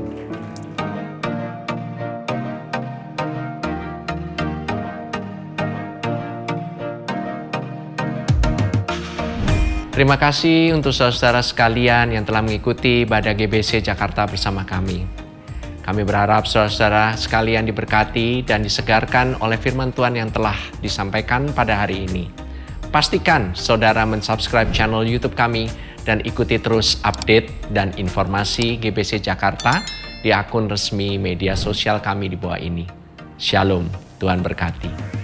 Terima kasih untuk saudara sekalian yang telah mengikuti ibadah GBC Jakarta bersama kami. Kami berharap saudara sekalian diberkati dan disegarkan oleh firman Tuhan yang telah disampaikan pada hari ini. Pastikan saudara mensubscribe channel YouTube kami dan ikuti terus update dan informasi GBC Jakarta di akun resmi media sosial kami di bawah ini. Shalom, Tuhan berkati.